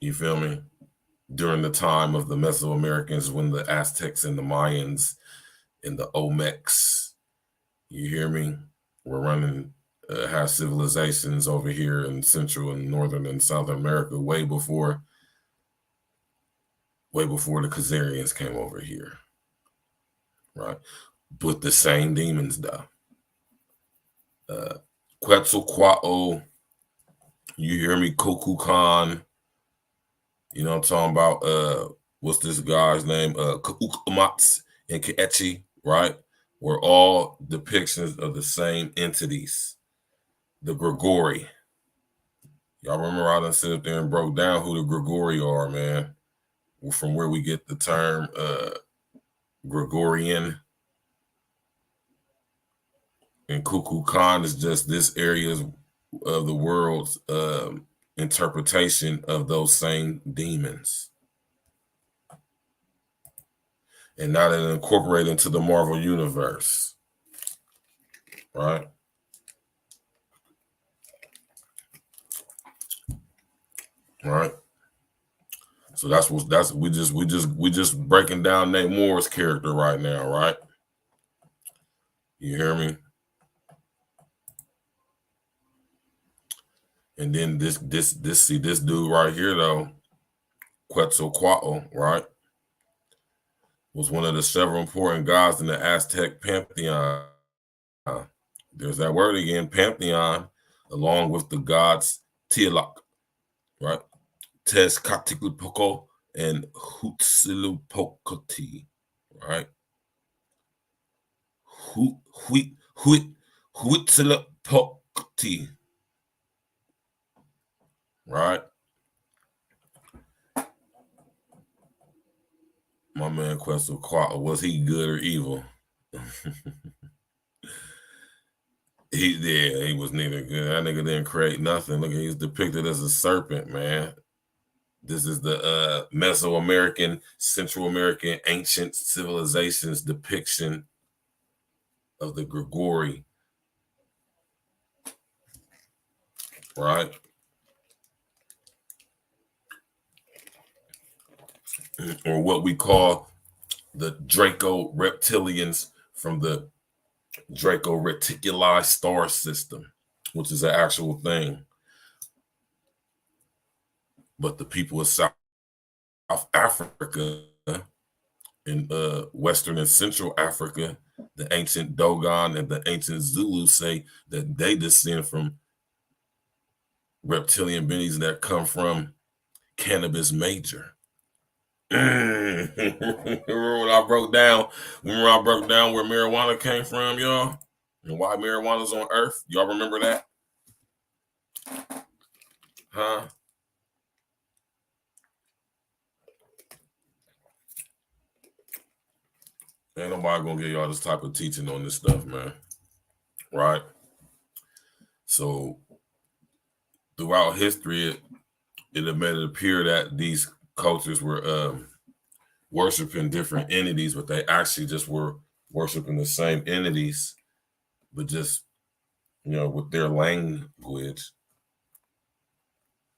You feel me? During the time of the Mesoamericans, when the Aztecs and the Mayans and the Olmecs, you hear me, were running, have civilizations over here in Central and Northern and Southern America way before the Khazarians came over here, right? But the same demons, though. Quetzalcoatl, you hear me, Kukulkan, you know what I'm talking about? What's this guy's name? Kukulkamats and Keechi, right? Were all depictions of the same entities. The Grigori. Y'all remember I done sit up there and broke down who the Grigori are, man. From where we get the term Gregorian. And Kukulkan is just this area of the world's interpretation of those same demons. And now they're incorporated into the Marvel Universe. Right? Right? So we just breaking down Namor's character right now, right? You hear me? And then this dude right here though, Quetzalcoatl, right, was one of the several important gods in the Aztec pantheon. There's that word again, pantheon, along with the gods Tlaloc, right, Tezcatlipoca and Huitzilopochtli, right, Huitzilopochtli, right. My man Quetzalcoatl, was he good or evil? He was neither good. That nigga didn't create nothing. Look, he's depicted as a serpent, man. This is the Mesoamerican, Central American ancient civilizations depiction of the Grigori, right? Or what we call the Draco reptilians from the Draco Reticuli star system, which is an actual thing. But the people of South Africa and Western and Central Africa, the ancient Dogon and the ancient Zulu say that they descend from reptilian beings that come from Cannabis Major. Remember when I broke down where marijuana came from, y'all? And why marijuana's on Earth? Y'all remember that? Huh? Ain't nobody gonna get y'all this type of teaching on this stuff, man. Right? So throughout history, it made it appear that these cultures were worshiping different entities, but they actually just were worshiping the same entities, but just, you know, with their language,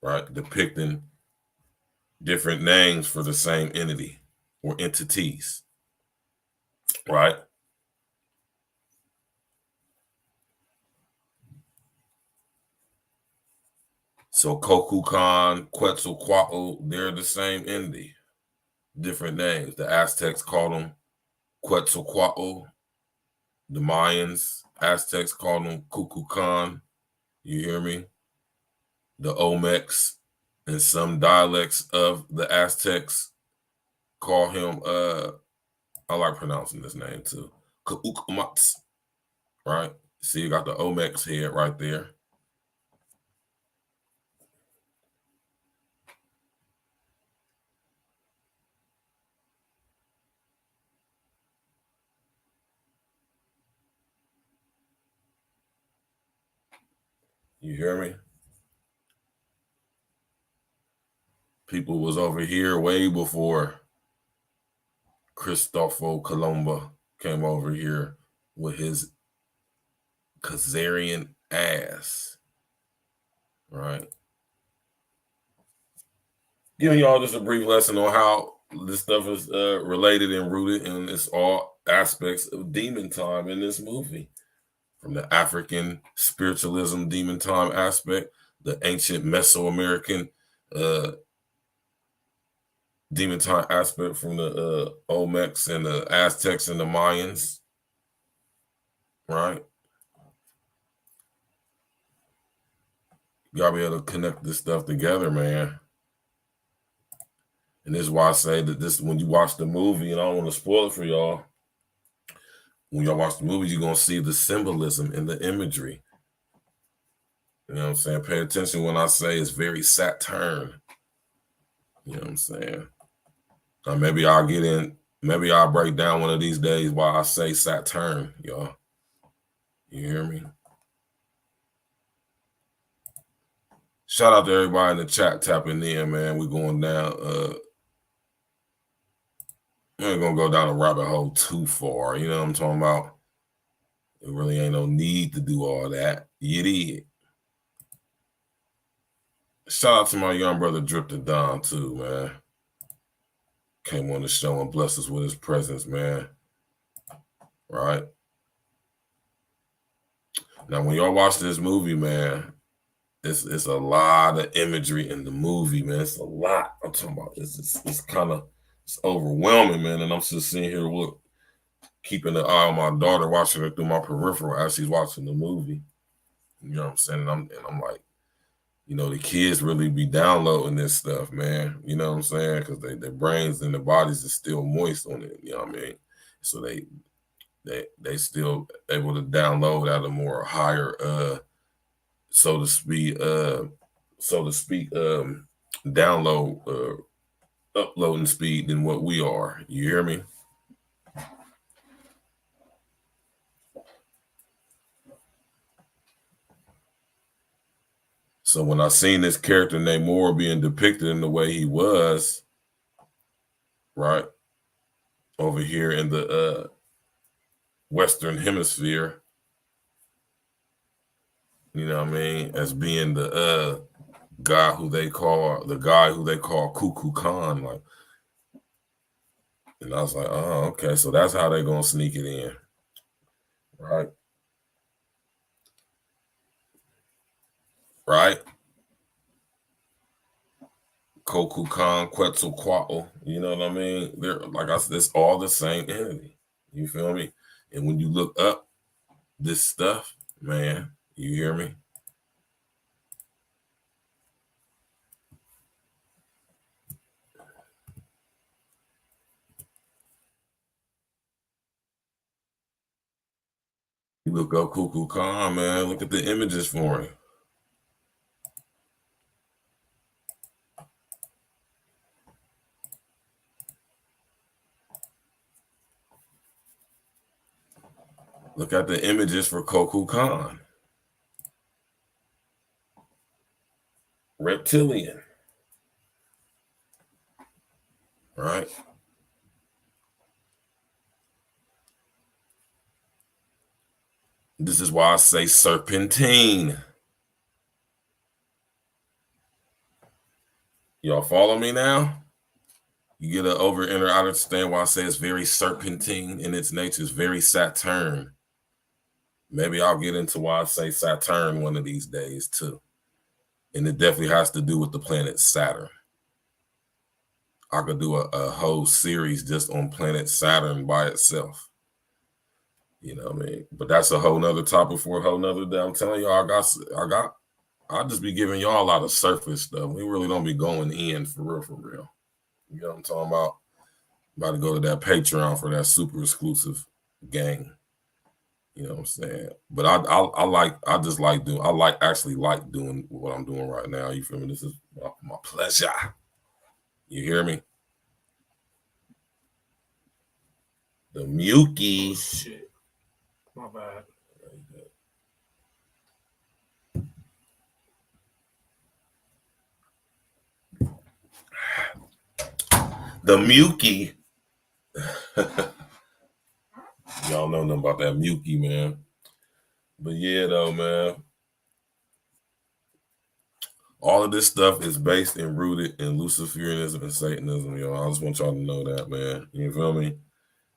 right? Depicting different names for the same entity or entities, right? So Kukulkan, Quetzalcoatl, they're the same entity, different names. The Aztecs called them Quetzalcoatl. The Mayans, Aztecs called them Kukulkan. You hear me? the Olmecs and some dialects of the Aztecs call him, I like pronouncing this name too, K'uk'mats, right? See, you got the Olmec's head right there. You hear me? People was over here way before Cristoforo Colombo came over here with his Khazarian ass, right? Giving y'all just a brief lesson on how this stuff is related and rooted in this all aspects of demon time in this movie. From the African spiritualism demon time aspect, the ancient Mesoamerican demon time aspect from the Olmecs and the Aztecs and the Mayans, right? You gotta be able to connect this stuff together, man. And this is why I say that this, when you watch the movie, and I don't want to spoil it for y'all, when y'all watch the movie, you're going to see the symbolism and the imagery. You know what I'm saying? Pay attention when I say it's very Saturn. You know what I'm saying? Maybe I'll get in, maybe I'll break down one of these days why I say Saturn, y'all. You hear me? Shout out to everybody in the chat tapping in, man. We're going down. We ain't gonna go down a rabbit hole too far. You know what I'm talking about? It really ain't no need to do all that. You did. Shout out to my young brother Drifted Don too, man. Came on the show and blessed us with his presence, man. Right? Now, when y'all watch this movie, man, it's a lot of imagery in the movie, man. It's a lot. I'm talking about it's kind of, it's overwhelming, man. And I'm just sitting here keeping an eye on my daughter, watching her through my peripheral as she's watching the movie. You know what I'm saying? And I'm like, you know, the kids really be downloading this stuff, man. You know what I'm saying? Because their brains and their bodies are still moist on it. You know what I mean? So they still able to download at a more higher, so to speak, download, uploading speed than what we are. You hear me? So when I seen this character named Moore being depicted in the way he was, right, over here in the Western Hemisphere, you know what I mean, as being the guy who they call Cuckoo Khan, like, and I was like, oh, okay, so that's how they're gonna sneak it in, right? Right? Koku Khan, Quetzalcoatl, you know what I mean? They're, like I said, it's all the same entity. You feel me? And when you look up this stuff, man, you hear me? You look up Cuckoo Khan, man, look at the images for him. Look at the images for Cuckoo Khan. Reptilian. Right? This is why I say serpentine. Y'all follow me now? You get an I understand why I say it's very serpentine in its nature. It's very Saturn. Maybe I'll get into why I say Saturn one of these days too. And it definitely has to do with the planet Saturn. I could do a whole series just on planet Saturn by itself. You know what I mean? But that's a whole nother topic for a whole nother day. I'm telling you, I got I'll just be giving y'all a lot of surface stuff. We really don't be going in for real, for real. You know what I'm talking about? About to go to that Patreon for that super exclusive gang. You know what I'm saying? But I actually like doing what I'm doing right now. You feel me? This is my pleasure. You hear me? The Muki. Shit. My bad. The Muki. Y'all know nothing about that Muki, man. But yeah, though, man. All of this stuff is based and rooted in Luciferianism and Satanism, y'all. I just want y'all to know that, man. You feel me?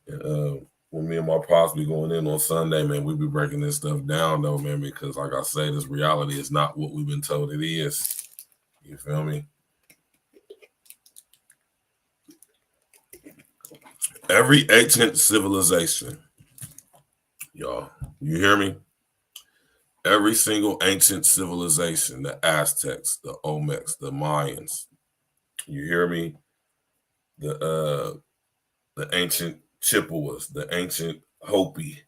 And, when me and my pops be going in on Sunday, man, we be breaking this stuff down, though, man, because like I say, this reality is not what we've been told it is. You feel me? Every ancient civilization, y'all, you hear me? Every single ancient civilization, the Aztecs, the Olmecs, the Mayans, you hear me? The ancient Chippewas, the ancient Hopi,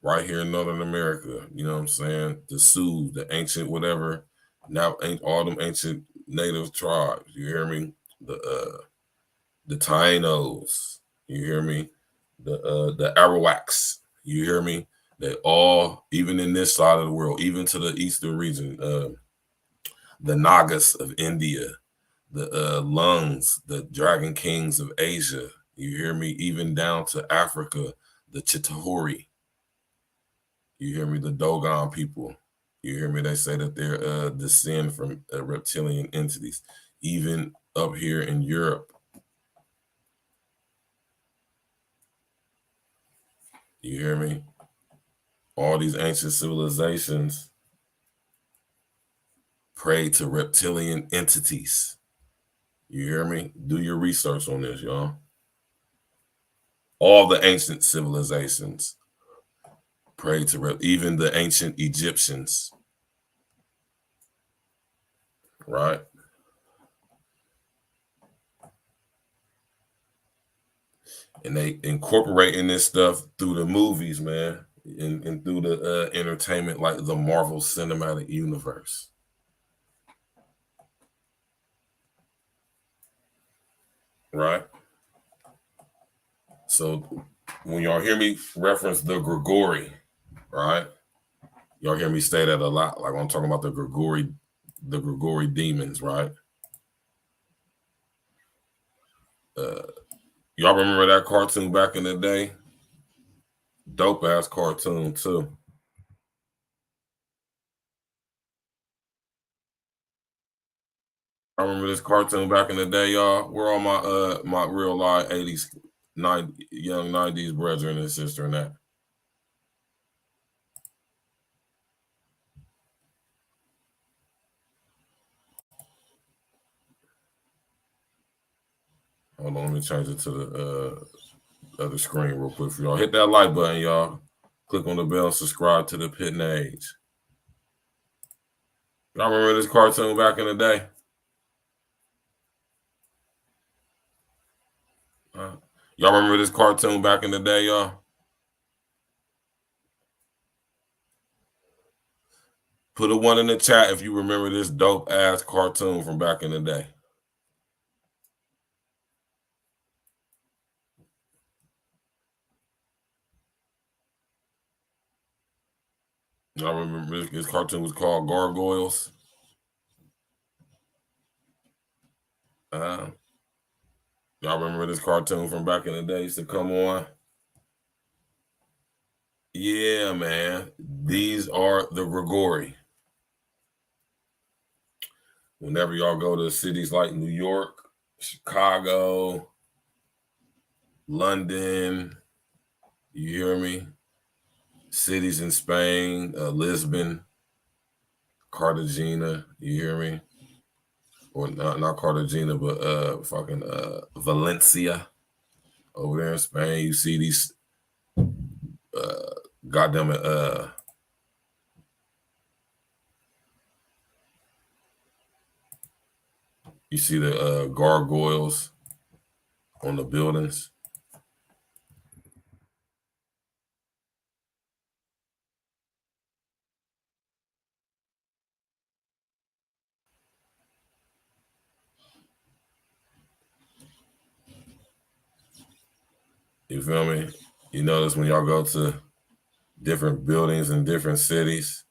right here in Northern America, you know what I'm saying? The Sioux, the ancient whatever, now ain't all them ancient native tribes, you hear me? The Tainos, you hear me? The Arawaks, you hear me? They all, even in this side of the world, even to the eastern region, the Nagas of India, the Lungs, the Dragon Kings of Asia, you hear me? Even down to Africa, the Chitahori, you hear me? The Dogon people, you hear me? They say that they're descend from reptilian entities, even up here in Europe. You hear me? All these ancient civilizations pray to reptilian entities. You hear me? Do your research on this, y'all. All the ancient civilizations pray to even the ancient Egyptians, right? And they incorporating this stuff through the movies, man, and through the entertainment, like the Marvel Cinematic Universe. Right? So when y'all hear me reference the Grigori, right? Y'all hear me say that a lot. Like I'm talking about the Grigori demons, right? Y'all remember that cartoon back in the day? Dope ass cartoon too. I remember this cartoon back in the day, y'all. Where all my real live 80s, young 90s brethren and sister and that. Hold on, let me change it to the other screen real quick for y'all. Hit that like button, y'all. Click on the bell and subscribe to the Pit and Age. Y'all remember this cartoon back in the day? Y'all remember this cartoon back in the day, y'all? Put a 1 in the chat if you remember this dope ass cartoon from back in the day. Y'all remember this cartoon was called Gargoyles? Y'all remember this cartoon from back in the day used to come on? Yeah, man. These are the Grigori. Whenever y'all go to cities like New York, Chicago, London, you hear me? Cities in Spain, Lisbon, Cartagena, you hear me? Or not Cartagena, but Valencia over there in Spain. You see these You see the gargoyles on the buildings. You feel me? You notice when y'all go to different buildings in different cities,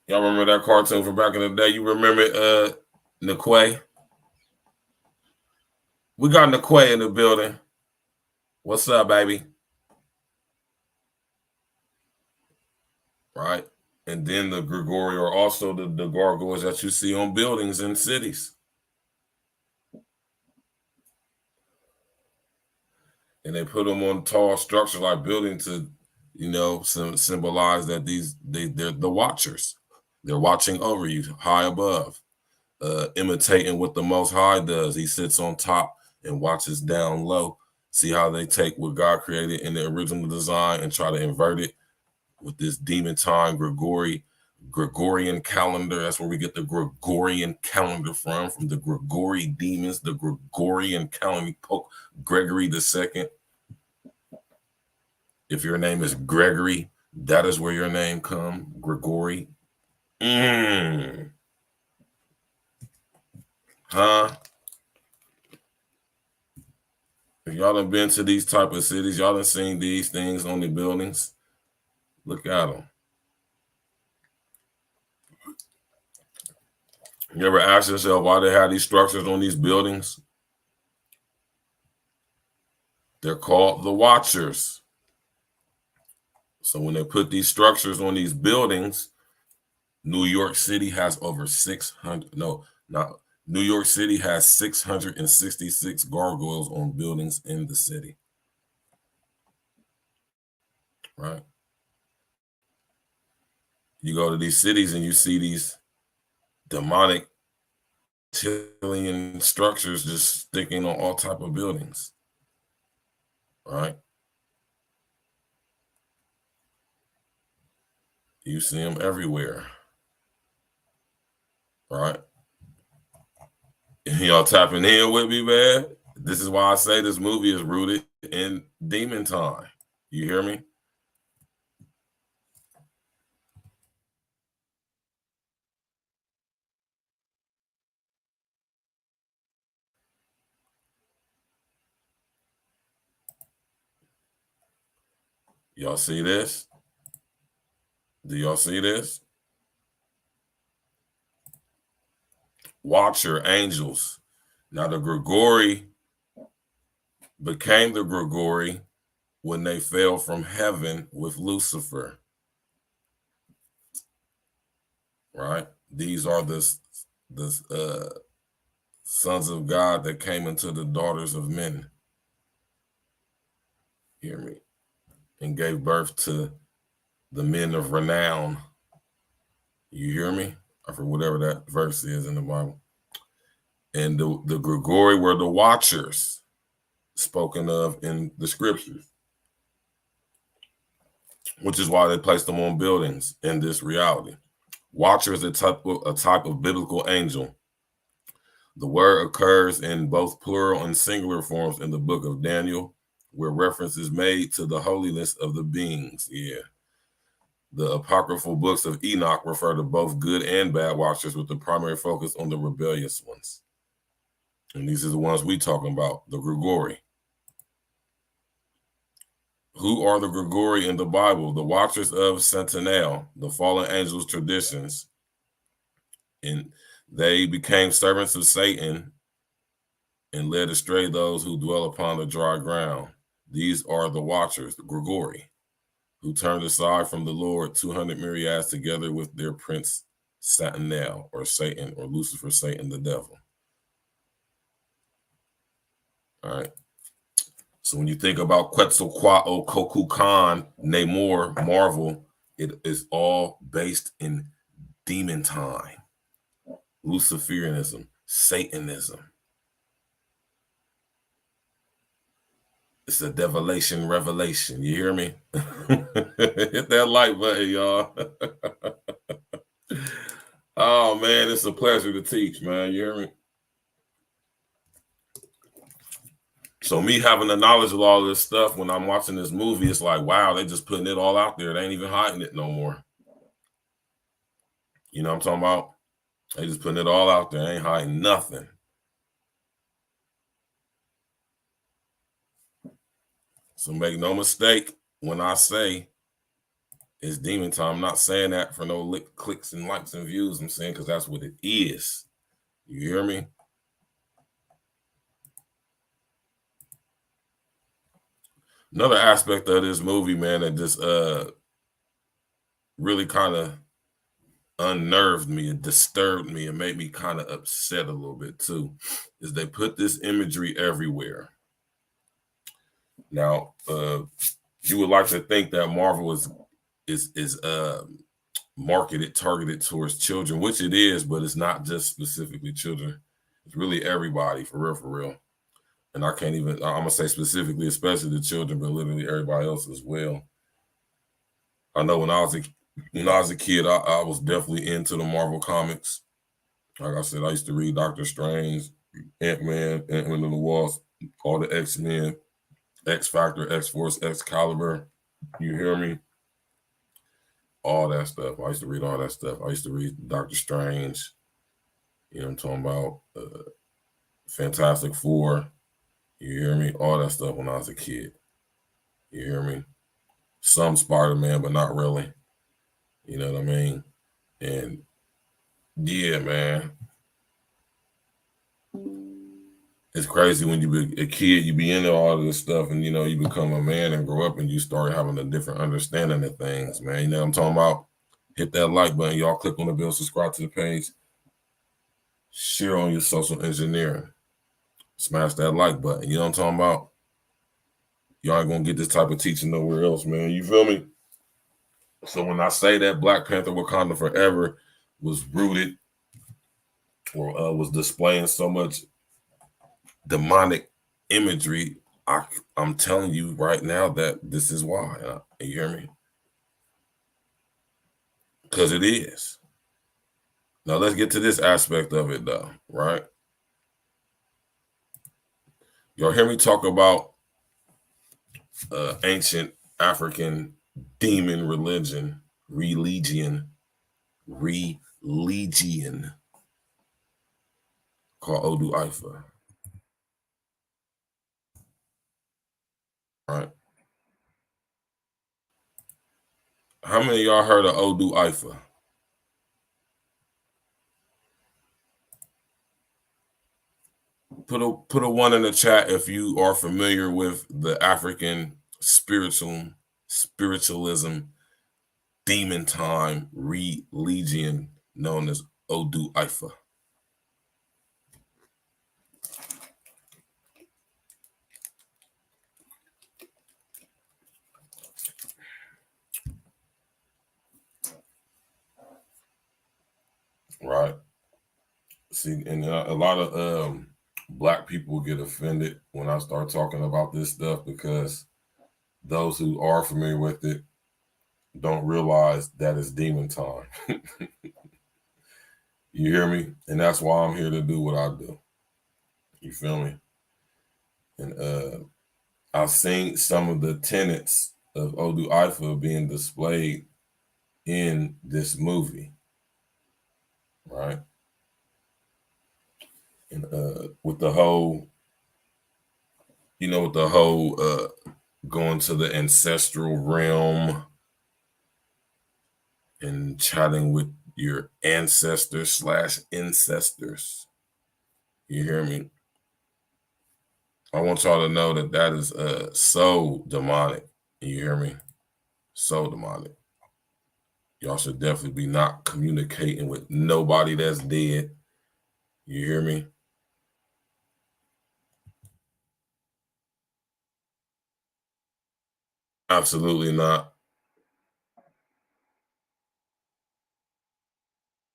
y'all remember that cartoon from back in the day? You remember Nikwe? We got Nikwe in the building. What's up, baby? Right? And then the Grigori are also the gargoyles that you see on buildings in cities. And they put them on tall structures like buildings to, you know, symbolize that they're the watchers. They're watching over you high above, imitating what the Most High does. He sits on top and watches down low. See how they take what God created in the original design and try to invert it with this demon time Gregorian calendar. That's where we get the Gregorian calendar from the Gregori demons, the Gregorian calendar, Pope Gregory II. If your name is Gregory, that is where your name comes, Gregory. Huh? If y'all done been to these type of cities, y'all done seen these things on the buildings. Look at them. You ever ask yourself why they have these structures on these buildings? They're called the Watchers. So when they put these structures on these buildings, New York City has over 600, no, not New York City has 666 gargoyles on buildings in the city. Right? You go to these cities and you see these demonic reptilian structures just sticking on all type of buildings. Right? You see them everywhere. Right? Y'all tapping in with me, man? This is why I say this movie is rooted in demon time. You hear me? Y'all see this? Do y'all see this? Watcher angels. Now the Grigori became the Grigori when they fell from heaven with Lucifer. Right? These are the sons of God that came into the daughters of men. Hear me? And gave birth to the men of renown. You hear me? Or for whatever that verse is in the Bible. And the Grigori were the watchers spoken of in the scriptures, which is why they placed them on buildings in this reality. Watcher is a type of biblical angel. The word occurs in both plural and singular forms in the book of Daniel, where reference is made to the holiness of the beings. Yeah. The apocryphal books of Enoch refer to both good and bad watchers, with the primary focus on the rebellious ones. And these are the ones we talking about, the Grigori. Who are the Grigori in the Bible? The watchers of Sentinel, the fallen angels' traditions. And they became servants of Satan and led astray those who dwell upon the dry ground. These are the watchers, the Grigori, who turned aside from the Lord 200 myriads together with their prince Satanel, or Satan, or Lucifer, Satan, the devil. All right. So when you think about Quetzalcoatl, Kukulkan, Namor, Marvel, it is all based in demon time, Luciferianism, Satanism. It's a devilation revelation. You hear me? Hit that like button, y'all. Oh, man, it's a pleasure to teach, man. You hear me? So me having the knowledge of all this stuff, when I'm watching this movie, it's like, wow, they just putting it all out there. They ain't even hiding it no more. You know what I'm talking about? They just putting it all out there. They ain't hiding nothing. So make no mistake when I say it's demon time. I'm not saying that for no clicks and likes and views. I'm saying because that's what it is. You hear me? Another aspect of this movie, man, that just really kind of unnerved me and disturbed me and made me kind of upset a little bit too, is they put this imagery everywhere. Now, you would like to think that Marvel is marketed, targeted towards children, which it is, but it's not just specifically children. It's really everybody, for real, for real. And I can't even, I'm gonna say specifically, especially the children, but literally everybody else as well. I know when I was a kid, I was definitely into the Marvel comics. Like I said, I used to read Doctor Strange, Ant-Man, Ant-Man and the Wasp, all the X-Men, X-Factor, X-Force, Excalibur. You hear me? All that stuff. I used to read all that stuff. I used to read Doctor Strange. You know what I'm talking about? Fantastic Four. You hear me? All that stuff when I was a kid. You hear me? Some Spider-Man, but not really. You know what I mean? And yeah, man. It's crazy when you be a kid, you be into all of this stuff, and you know, you become a man and grow up and you start having a different understanding of things, man. You know what I'm talking about? Hit that like button, y'all. Click on the bell, subscribe to the page, share on your social engineering. Smash that like button. You know what I'm talking about? Y'all ain't gonna get this type of teaching nowhere else, man. You feel me? So when I say that Black Panther Wakanda Forever was rooted or was displaying so much demonic imagery, I'm telling you right now that this is why. You hear me? Because it is. Now let's get to this aspect of it though, right? Y'all hear me talk about ancient African demon religion called Odu Ifa. Right? How many of y'all heard of Odu Ifa? Put a one in the chat if you are familiar with the African spiritualism, demon time religion known as Odu Ifa. Right. See, and a lot of Black people get offended when I start talking about this stuff because those who are familiar with it don't realize that it's demon time. You hear me? And that's why I'm here to do what I do. You feel me? And I've seen some of the tenets of Odu Ifa being displayed in this movie, right? And with the whole, going to the ancestral realm and chatting with your ancestors/incestors. You hear me? I want y'all to know that that is so demonic. You hear me? So demonic. Y'all should definitely be not communicating with nobody that's dead. You hear me? Absolutely not.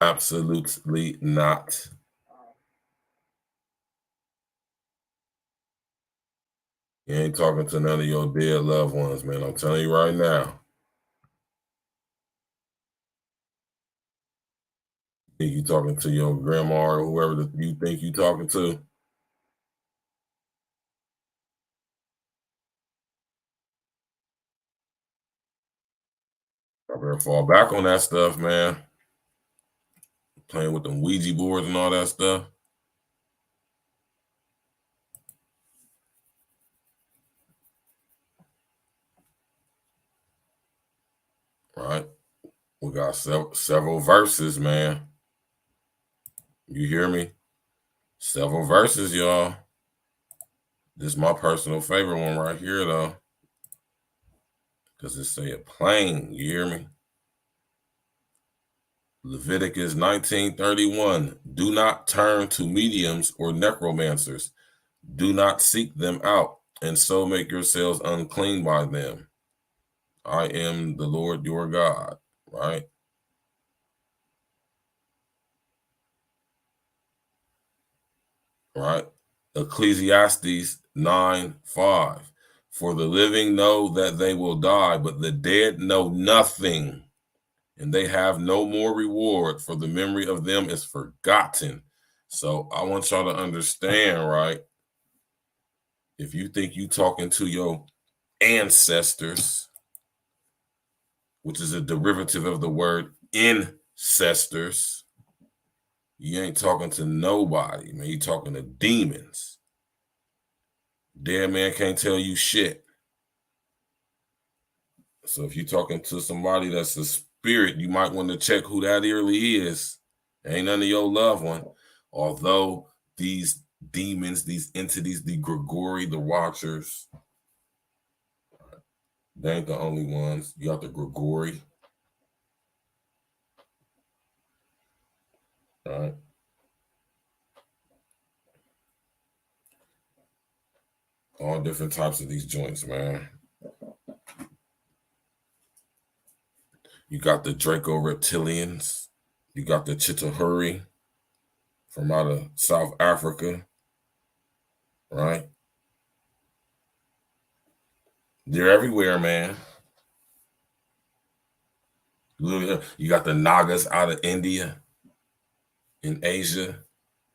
Absolutely not. You ain't talking to none of your dead loved ones, man. I'm telling you right now. You talking to your grandma or whoever you think you talking to? I better fall back on that stuff, man. Playing with them Ouija boards and all that stuff. Right? We got several verses, man. You hear me? Several verses, y'all. This is my personal favorite one right here, though. Because it say it plain. You hear me? Leviticus 19:31. Do not turn to mediums or necromancers. Do not seek them out, and so make yourselves unclean by them. I am the Lord your God. Right? Right? Ecclesiastes 9:5. For the living know that they will die, but the dead know nothing, and they have no more reward, for the memory of them is forgotten. So I want y'all to understand, right? If you think you talking to your ancestors, which is a derivative of the word ancestors, you ain't talking to nobody, man. You talking to demons. Dead man can't tell you shit. So if you're talking to somebody that's a spirit, you might want to check who that really is. Ain't none of your loved one. Although these demons, these entities, the Grigori, the Watchers, they ain't the only ones. You got the Grigori. All right. All different types of these joints, man. You got the Draco reptilians. You got the Chitahuri from out of South Africa, right? They're everywhere, man. You got the Nagas out of India, in Asia,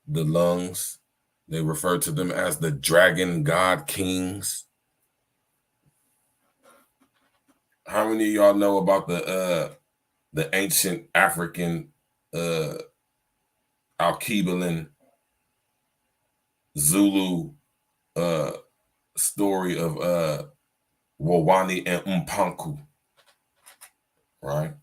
the lungs. They refer to them as the dragon god kings. How many of y'all know about the ancient African Alkebulan Zulu story of Wawani and Mpanku, right?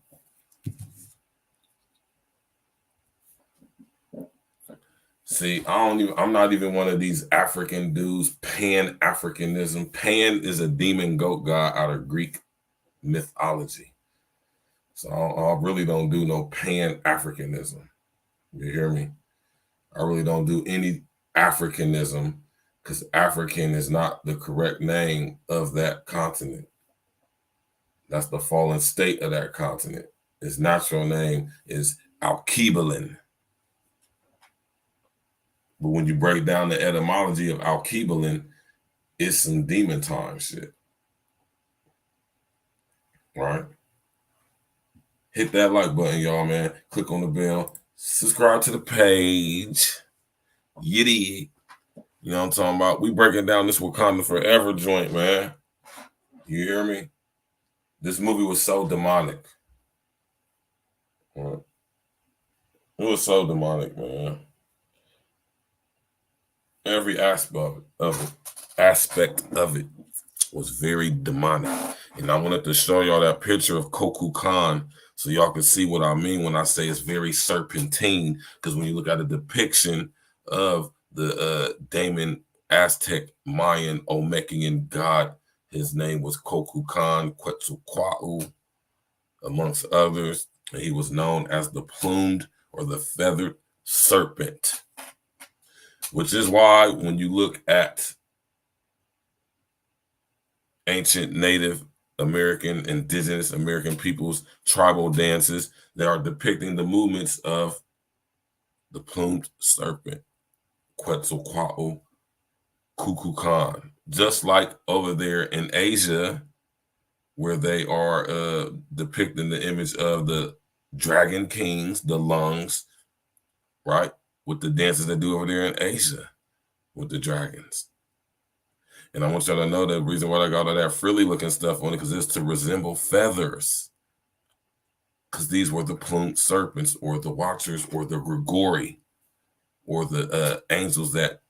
See, I'm not even one of these African dudes, Pan-Africanism. Pan is a demon goat god out of Greek mythology. So I really don't do no Pan-Africanism. You hear me? I really don't do any Africanism because African is not the correct name of that continent. That's the fallen state of that continent. Its natural name is Alkebulan. But when you break down the etymology of Alkebulan, it's some demon time shit. Right? Hit that like button, y'all, man. Click on the bell. Subscribe to the page. Yiddy. You know what I'm talking about? We breaking down this Wakanda Forever joint, man. You hear me? This movie was so demonic. Right? It was so demonic, man. Every aspect of it was very demonic. And I wanted to show y'all that picture of Koku Khan so y'all can see what I mean when I say it's very serpentine. Because when you look at a depiction of the Damon Aztec Mayan Olmecan god, his name was Koku Khan Quetzalcoatl, amongst others. And he was known as the plumed or the feathered serpent. Which is why when you look at ancient Native American, indigenous American peoples' tribal dances, they are depicting the movements of the plumed serpent, Quetzalcoatl, Kukulkan. Just like over there in Asia, where they are depicting the image of the dragon kings, the lungs, right? With the dances they do over there in Asia with the dragons. And I want y'all to know the reason why I got all that frilly looking stuff on it, because it's to resemble feathers. Because these were the plumed serpents, or the watchers, or the Grigori, or the angels that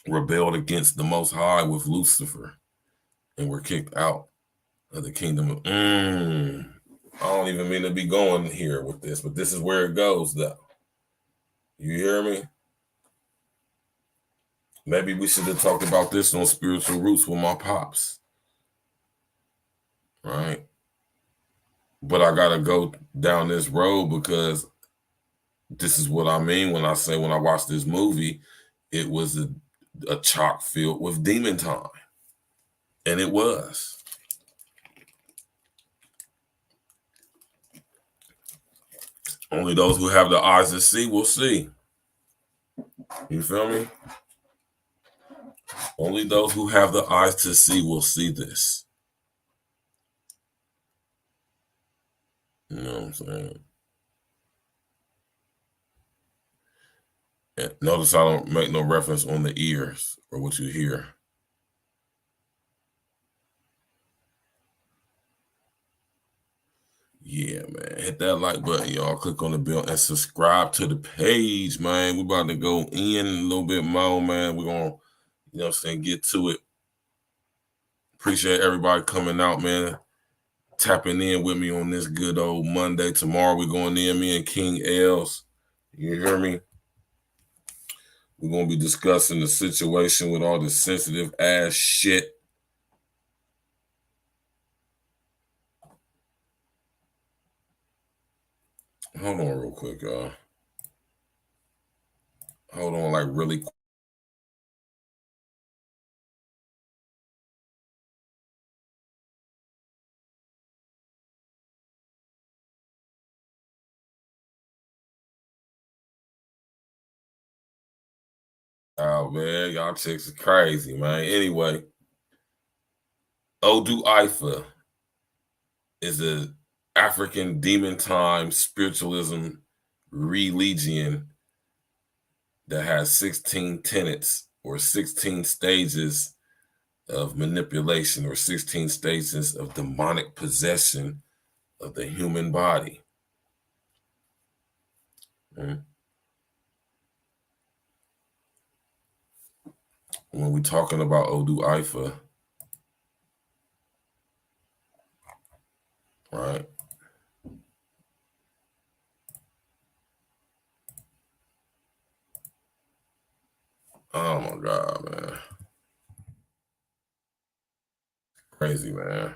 rebelled against the Most High with Lucifer and were kicked out of the kingdom of. I don't even mean to be going here with this, but this is where it goes, though. You hear me? Maybe we should have talked about this on Spiritual Roots with my pops. Right? But I got to go down this road because this is what I mean when I say when I watched this movie, it was a chock filled with demon time. And it was. Only those who have the eyes to see will see. You feel me? Only those who have the eyes to see will see this. You know what I'm saying? And notice I don't make no reference on the ears or what you hear. Yeah, man. Hit that like button, y'all. Click on the bell and subscribe to the page, man. We about to go in a little bit more, man. We're going to, you know what I'm saying, get to it. Appreciate everybody coming out, man. Tapping in with me on this good old Monday. Tomorrow we're going in, me and King Els. You hear me? We're going to be discussing the situation with all the sensitive ass shit. Hold on real quick, y'all. Hold on, like really quick. Oh, man, y'all chicks are crazy, man. Anyway, Odu Ifa is an African demon time spiritualism religion that has 16 tenets or 16 stages of manipulation or 16 stages of demonic possession of the human body. When we're talking about Odu Ifa, right? Oh my God, man. Crazy, man.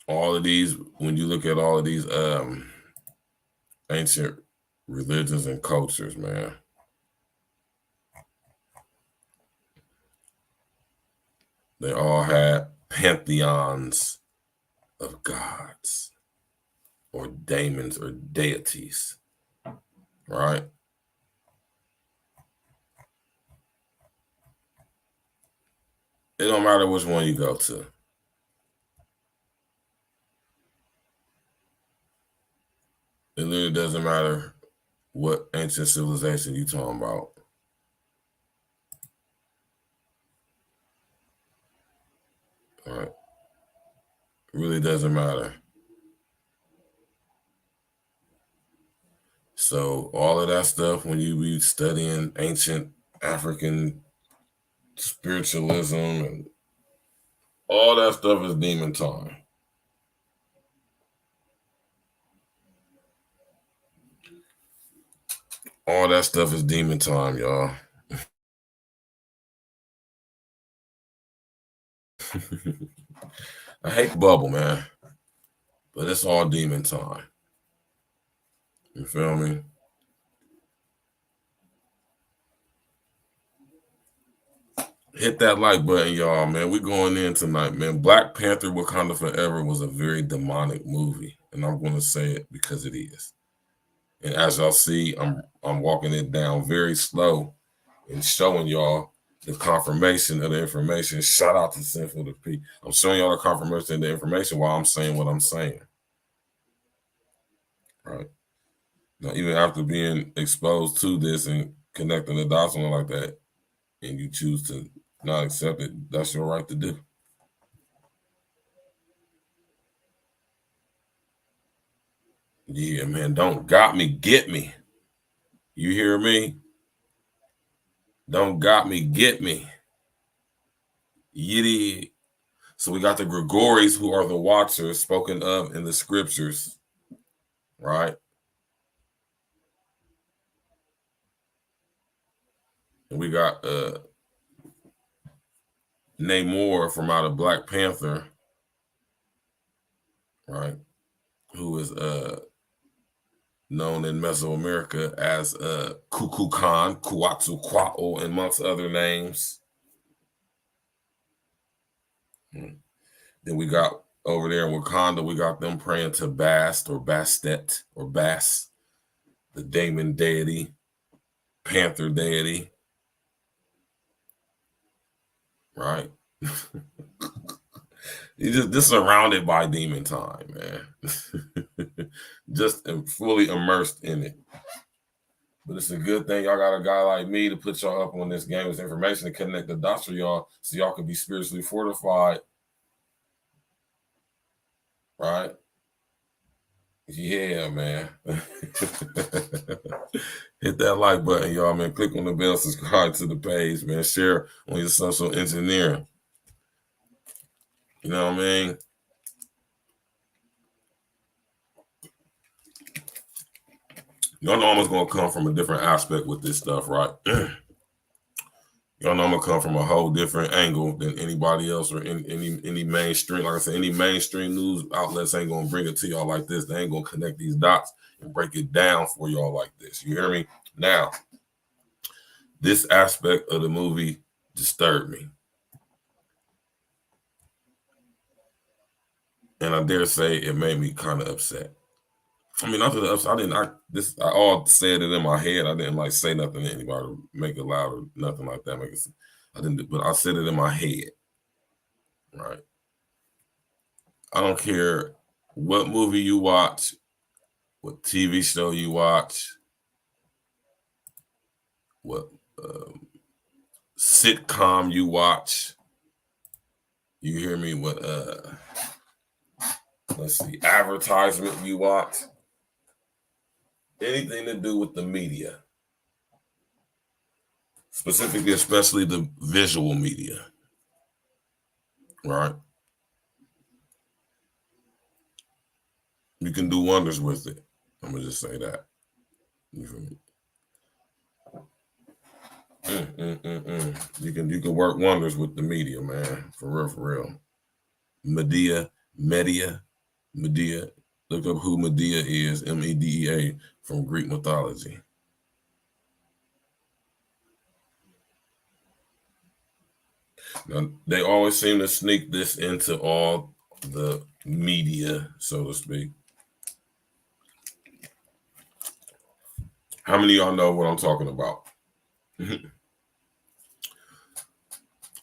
All of these, when you look at all of these ancient religions and cultures, man, they all had pantheons of gods or daemons or deities, right? It don't matter which one you go to. It literally doesn't matter what ancient civilization you talking about. All right. It really doesn't matter. So all of that stuff, when you be studying ancient African spiritualism and all that stuff is demon time. All that stuff is demon time, y'all. I hate the bubble, man. But it's all demon time. You feel me? Hit that like button, y'all, man. We're going in tonight, man. Black Panther Wakanda Forever was a very demonic movie. And I'm going to say it because it is. And as y'all see, I'm walking it down very slow and showing y'all the confirmation of the information. Shout out to Sinful to P. I'm showing y'all the confirmation of the information while I'm saying what I'm saying. Right. Now, even after being exposed to this and connecting the dots on it like that, and you choose to not accept it, that's your right to do. Yeah, man, don't got me, get me. You hear me? Don't got me, get me. Yiddy. So we got the Gregories, who are the watchers spoken of in the scriptures, right? And we got Namor from out of Black Panther, right? Who is known in Mesoamerica as Kukulkan, Kuatsu, and amongst other names. Then we got over there in Wakanda, we got them praying to Bast or Bastet or Bass, the Daemon deity, Panther deity, right? You're just surrounded by demon time, man. Just fully immersed in it. But it's a good thing y'all got a guy like me to put y'all up on this game with information and connect the dots for y'all so y'all can be spiritually fortified. Right? Yeah, man. Hit that like button, y'all, man. Click on the bell, subscribe to the page, man. Share on your social engineering. You know what I mean? Y'all know I'm going to come from a different aspect with this stuff, right? Y'all know I'm going to come from a whole different angle than anybody else or any mainstream. Like I said, any mainstream news outlets ain't going to bring it to y'all like this. They ain't going to connect these dots and break it down for y'all like this. You hear me? Now, this aspect of the movie disturbed me. And I dare say it made me kind of upset. I mean, not to the upset. I all said it in my head. I didn't like say nothing to anybody or make it loud or nothing like that. I didn't, but I said it in my head. Right. I don't care what movie you watch, what TV show you watch, what sitcom you watch. You hear me? What let's see, advertisement you watch. Anything to do with the media. Specifically, especially the visual media. Right? You can do wonders with it. I'm going to just say that. You feel me? You can work wonders with the media, man. For real. Medea. Look up who Medea is, Medea, from Greek mythology. Now, they always seem to sneak this into all the media, so to speak. How many of y'all know what I'm talking about?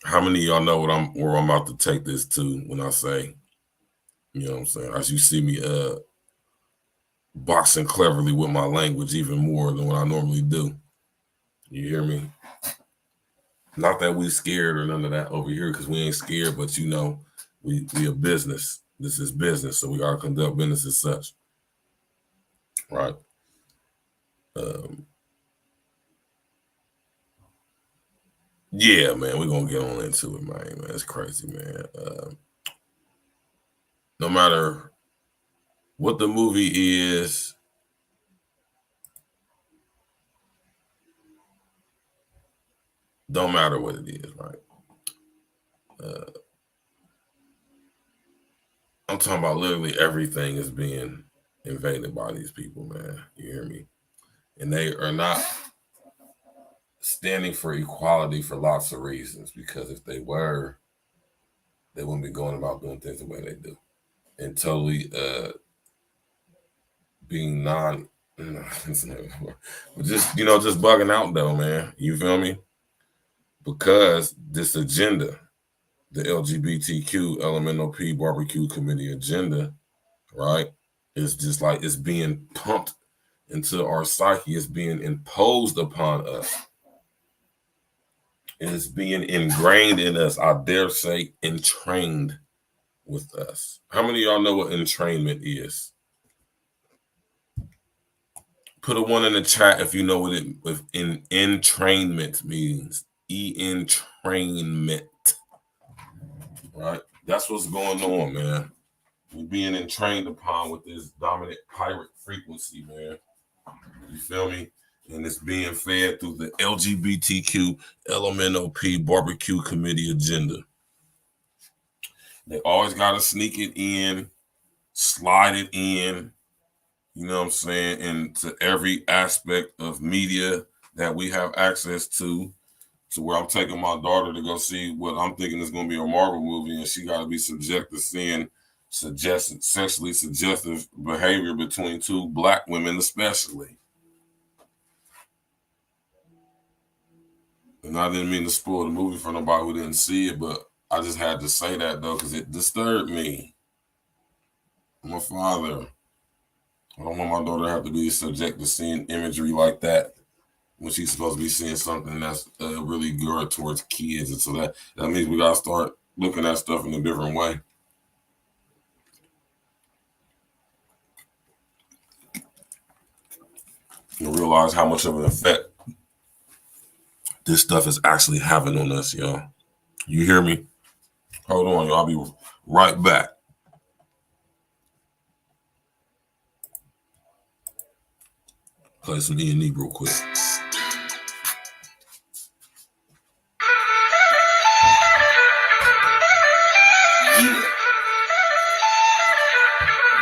How many of y'all know where I'm about to take this to when I say, you know what I'm saying? As you see me boxing cleverly with my language even more than what I normally do. You hear me? Not that we scared or none of that over here, because we ain't scared, but you know, we a business. This is business, so we gotta conduct business as such. Right. Yeah, man, we're gonna get on into it, man. It's crazy, man. No matter what the movie is, don't matter what it is, right? I'm talking about literally everything is being invaded by these people, man. You hear me? And they are not standing for equality for lots of reasons, because if they were, they wouldn't be going about doing things the way they do, and totally being just just bugging out though, man. You feel me? Because this agenda, the LGBTQ LMNOP barbecue committee agenda, right, is just like it's being pumped into our psyche. It's being imposed upon us. It's being ingrained in us. I dare say entrained with us. How many of y'all know what entrainment is? Put a 1 in the chat if you know what entrainment means. Entrainment. Right? That's what's going on, man. We're being entrained upon with this dominant pirate frequency, man. You feel me? And it's being fed through the LGBTQ LMNOP barbecue committee agenda. They always got to sneak it in, slide it in, you know what I'm saying, into every aspect of media that we have access to where I'm taking my daughter to go see what I'm thinking is going to be a Marvel movie, and she got to be subject to seeing sexually suggestive behavior between 2 black women especially. And I didn't mean to spoil the movie for nobody who didn't see it, but I just had to say that, though, because it disturbed me. I'm a father. I don't want my daughter to have to be subject to seeing imagery like that when she's supposed to be seeing something that's really good towards kids. And so that means we got to start looking at stuff in a different way. You realize how much of an effect this stuff is actually having on us, y'all. You hear me? Hold on, y'all. I'll be right back. Play some E&E real quick. Yeah.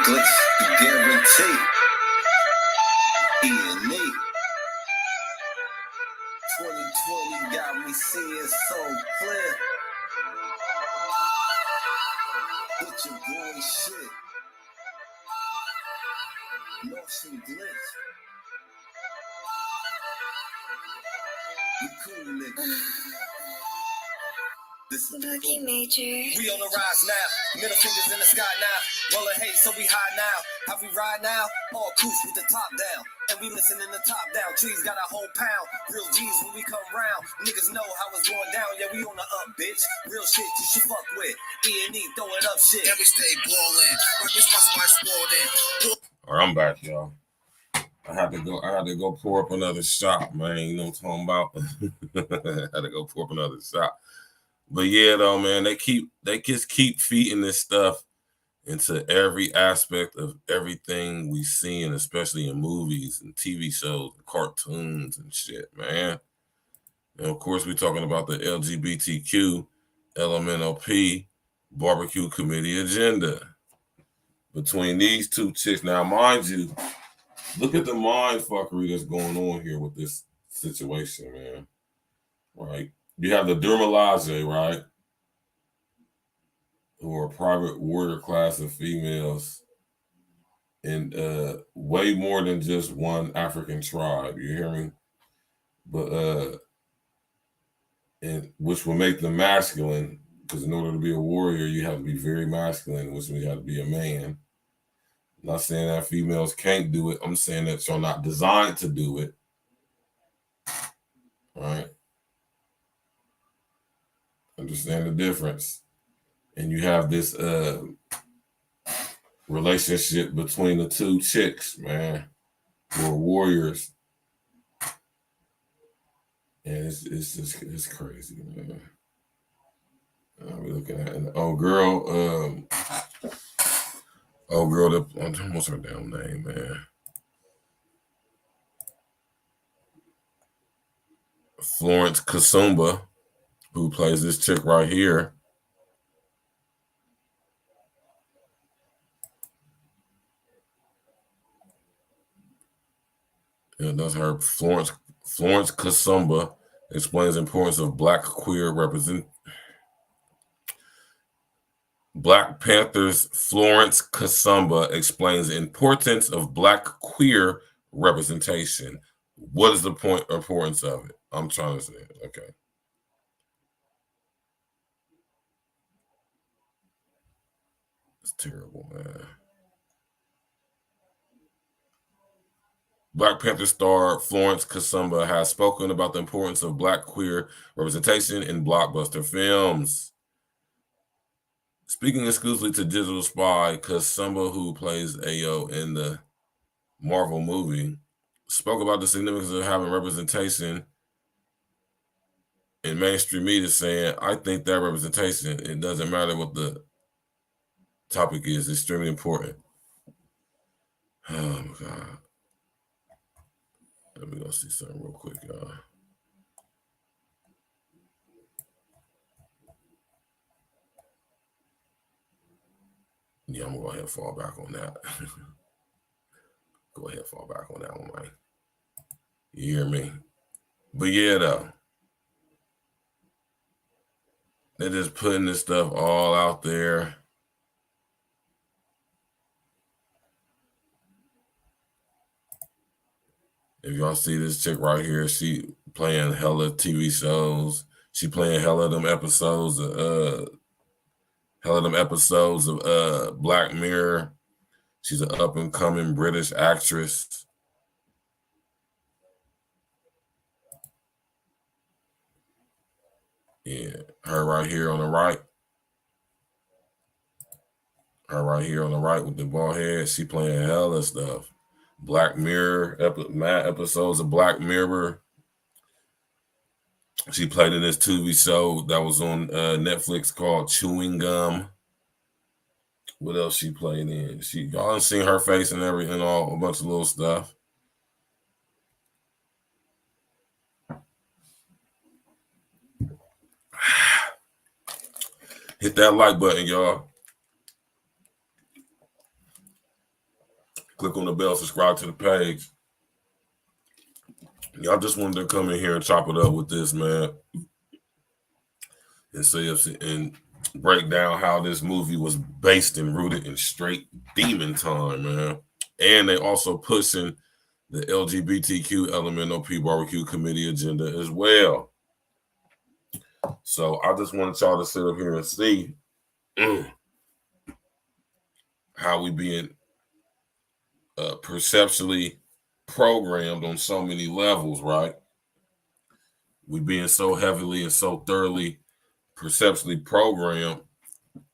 Glitch, guarantee. E&E. 2020 got me seeing so clear. With your boy shit. Motion glitch. You cool, nigga. This is Boogie Major. we on the rise now. Middle fingers in the sky now. Rolling hay, so we high now. How we ride now? All cooch with the top down. And we listening the top down. Trees got a whole pound. Real G's when we come round. Niggas know how it's going down. Yeah, we on the up, bitch. Real shit you should fuck with. E&E, throw it up shit. And we stay ballin'. Like this was my sport in. All right, I'm back, y'all. I had to go pour up another shot, man. You know what I'm talking about? I had to go pour up another shot. But yeah, though, man, they just keep feeding this stuff into every aspect of everything we see, and especially in movies and TV shows and cartoons and shit, man. And of course, we're talking about the LGBTQ LMNOP barbecue committee agenda. Between these 2 chicks, now mind you, look at the mind fuckery that's going on here with this situation, man. Right? You have the Dermalage, right? Who are a private warrior class of females in way more than just one African tribe. You hear me? But and which will make them masculine, because in order to be a warrior, you have to be very masculine, which means you have to be a man. I'm not saying that females can't do it. I'm saying that you're not designed to do it. All right? Understand the difference. And you have this relationship between the 2 chicks, man, who are warriors. And it's crazy, man. We're looking at an old girl, what's her damn name, man? Florence Kasumba, who plays this chick right here. Yeah, that's her, Florence Kasumba. explains the importance of Black queer Black Panther's Florence Kasumba explains the importance of Black queer representation. What is the importance of it? I'm trying to say it. Okay. It's terrible, man. Black Panther star Florence Kasumba has spoken about the importance of Black queer representation in blockbuster films. Speaking exclusively to Digital Spy, Kasumba, who plays Ayo in the Marvel movie, spoke about the significance of having representation in mainstream media, saying, I think that representation, it doesn't matter what the topic is, extremely important. Oh, my God. Let me go see something real quick, y'all. Yeah, I'm going to go ahead and fall back on that. Go ahead and fall back on that one, man. You hear me? But yeah, though. They're just putting this stuff all out there. If y'all see this chick right here, she playing hella TV shows. She playing hella them episodes of Black Mirror. She's an up and coming British actress. Yeah, her right here on the right. Her right here on the right with the bald head. She playing hella stuff. Black Mirror, episodes of Black Mirror. She played in this TV show that was on Netflix called Chewing Gum. What else she played in? Y'all done seen her face and everything, all a bunch of little stuff. Hit that like button, y'all. Click on the bell, subscribe to the page. Y'all just wanted to come in here and chop it up with this, man. And see and break down how this movie was based and rooted in straight demon time, man. And they also pushing the LGBTQ LMNOP barbecue committee agenda as well. So I just wanted y'all to sit up here and see how we being perceptually programmed on so many levels, right? We being so heavily and so thoroughly perceptually programmed,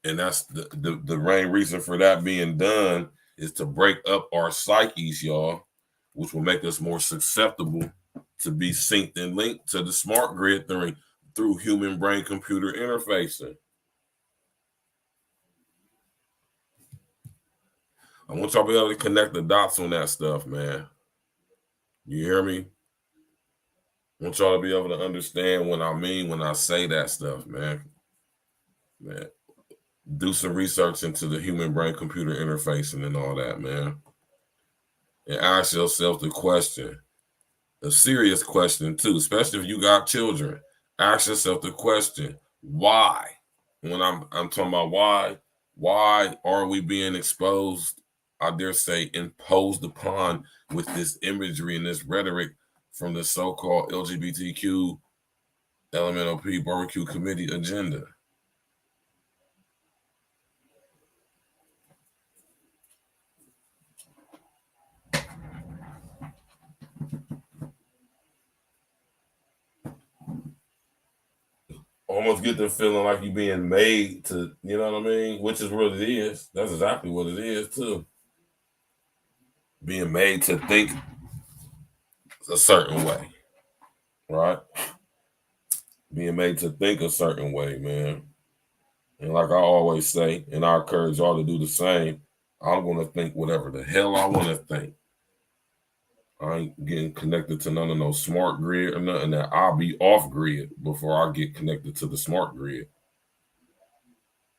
and that's the main reason for that being done is to break up our psyches, y'all, which will make us more susceptible to be synced and linked to the smart grid through human brain computer interfacing. I want y'all to be able to connect the dots on that stuff, man. You hear me? I want y'all to be able to understand what I mean when I say that stuff, man. Man, do some research into the human brain computer interfacing and all that, man. And ask yourself the question, a serious question too, especially if you got children. Ask yourself the question, why? When I'm talking about why are we being exposed, I dare say imposed upon with this imagery and this rhetoric from the so-called LGBTQ LMNOP barbecue committee agenda? Almost get the feeling like you're being made to, you know what I mean? Which is what it is. That's exactly what it is, too. Being made to think a certain way, right? Being made to think a certain way, man. And like I always say, and I encourage y'all to do the same, I'm going to think whatever the hell I want to think. I ain't getting connected to none of no smart grid or nothing. That I'll be off grid before I get connected to the smart grid.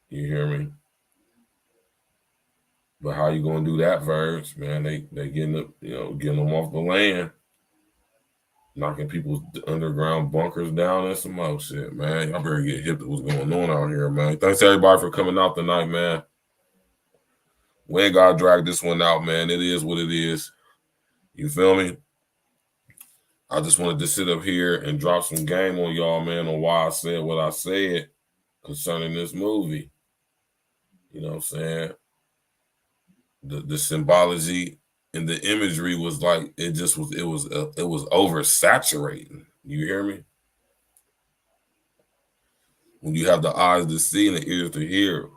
You hear me? But how you gonna do that, Virg? Man, they getting them off the land. knocking people's underground bunkers down and some more shit, man. Y'all better get hip to what's going on out here, man. Thanks everybody for coming out tonight, man. We ain't gotta drag this one out, man. It is what it is. You feel me? I just wanted to sit up here and drop some game on y'all, man, on why I said what I said concerning this movie. You know what I'm saying? The symbology and the imagery was like it was oversaturating. You hear me? When you have the eyes to see and the ears to hear,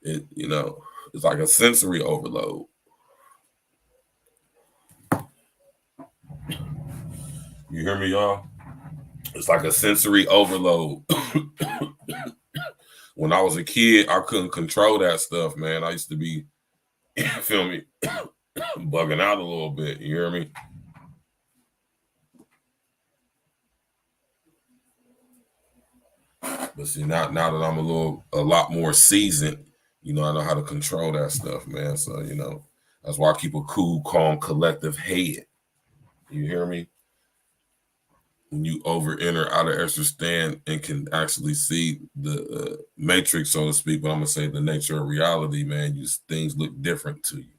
it it's like a sensory overload. You hear me, y'all? It's like a sensory overload. When I was a kid, I couldn't control that stuff, man. I used to be, feel me, bugging out a little bit. You hear me? But see, now that I'm a lot more seasoned, I know how to control that stuff, man. So, that's why I keep a cool, calm, collective head. You hear me? When you over enter out of extra stand and can actually see the matrix, so to speak, but I'm gonna say the nature of reality, man, things look different to you.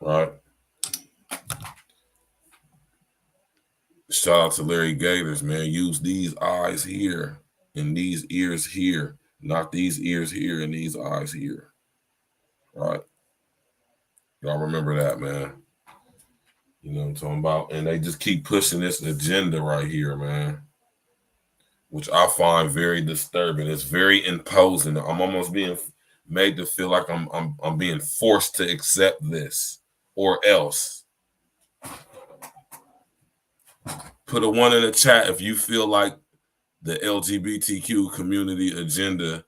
Right. Shout out to Larry Gators, man. Use these eyes here and these ears here, not these ears here and these eyes here. Right. Y'all remember that, man. You know what I'm talking about? And they just keep pushing this agenda right here, man, which I find very disturbing. It's very imposing. I'm almost being made to feel like I'm being forced to accept this or else. Put a 1 in the chat if you feel like the LGBTQ community agenda,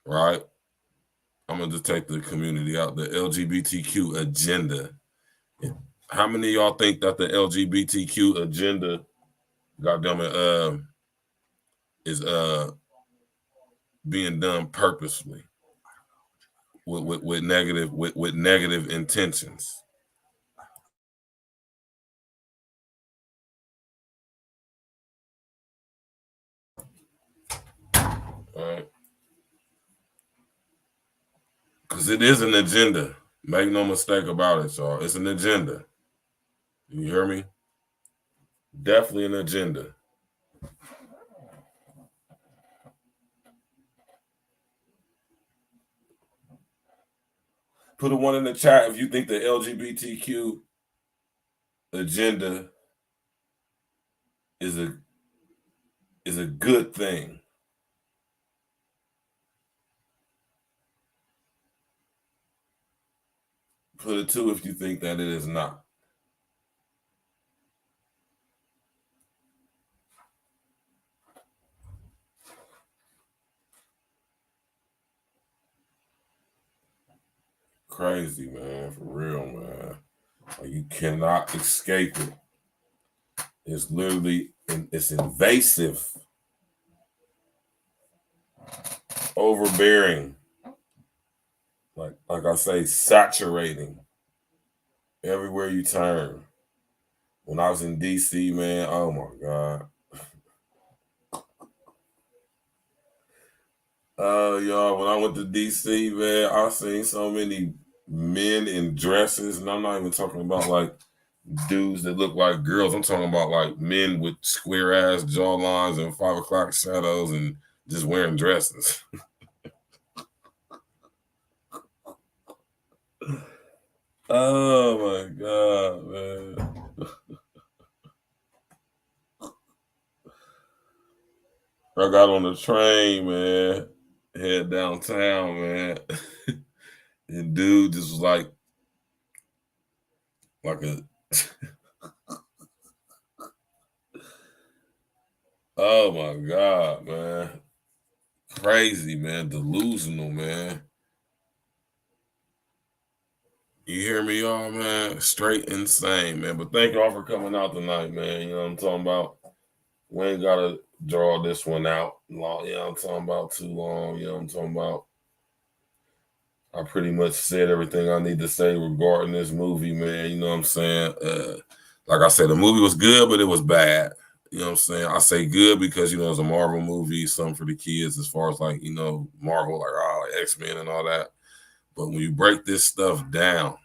right? I'm going to just take the community out. The LGBTQ agenda. How many of y'all think that the LGBTQ agenda, goddamn it, is being done purposely with negative intentions? All right. Because it is an agenda. Make no mistake about it, y'all. It's an agenda. You hear me? Definitely an agenda. Put a 1 in the chat if you think the LGBTQ agenda is a good thing. Put a 2 if you think that it is not. Crazy, man. For real, man. You cannot escape it. It's literally, it's invasive, overbearing, like I say, saturating everywhere you turn. When I was in DC, man, oh my God. Y'all, when I went to DC, man, I seen so many men in dresses, and I'm not even talking about like dudes that look like girls. I'm talking about like men with square ass jawlines and 5 o'clock shadows and just wearing dresses. Oh my God, man. I got on the train, man, head downtown, man. And dude just was like a oh my God, man. Crazy, man. Delusional, man. You hear me, y'all, man? Straight insane, man. But thank y'all for coming out tonight, man. You know what I'm talking about? We ain't got to draw this one out long. You know what I'm talking about? Too long. You know what I'm talking about? I pretty much said everything I need to say regarding this movie, man. You know what I'm saying? Like I said, the movie was good, but it was bad. You know what I'm saying? I say good because, you know, it's a Marvel movie, something for the kids as far as like, you know, Marvel, like X-Men and all that. But when you break this stuff down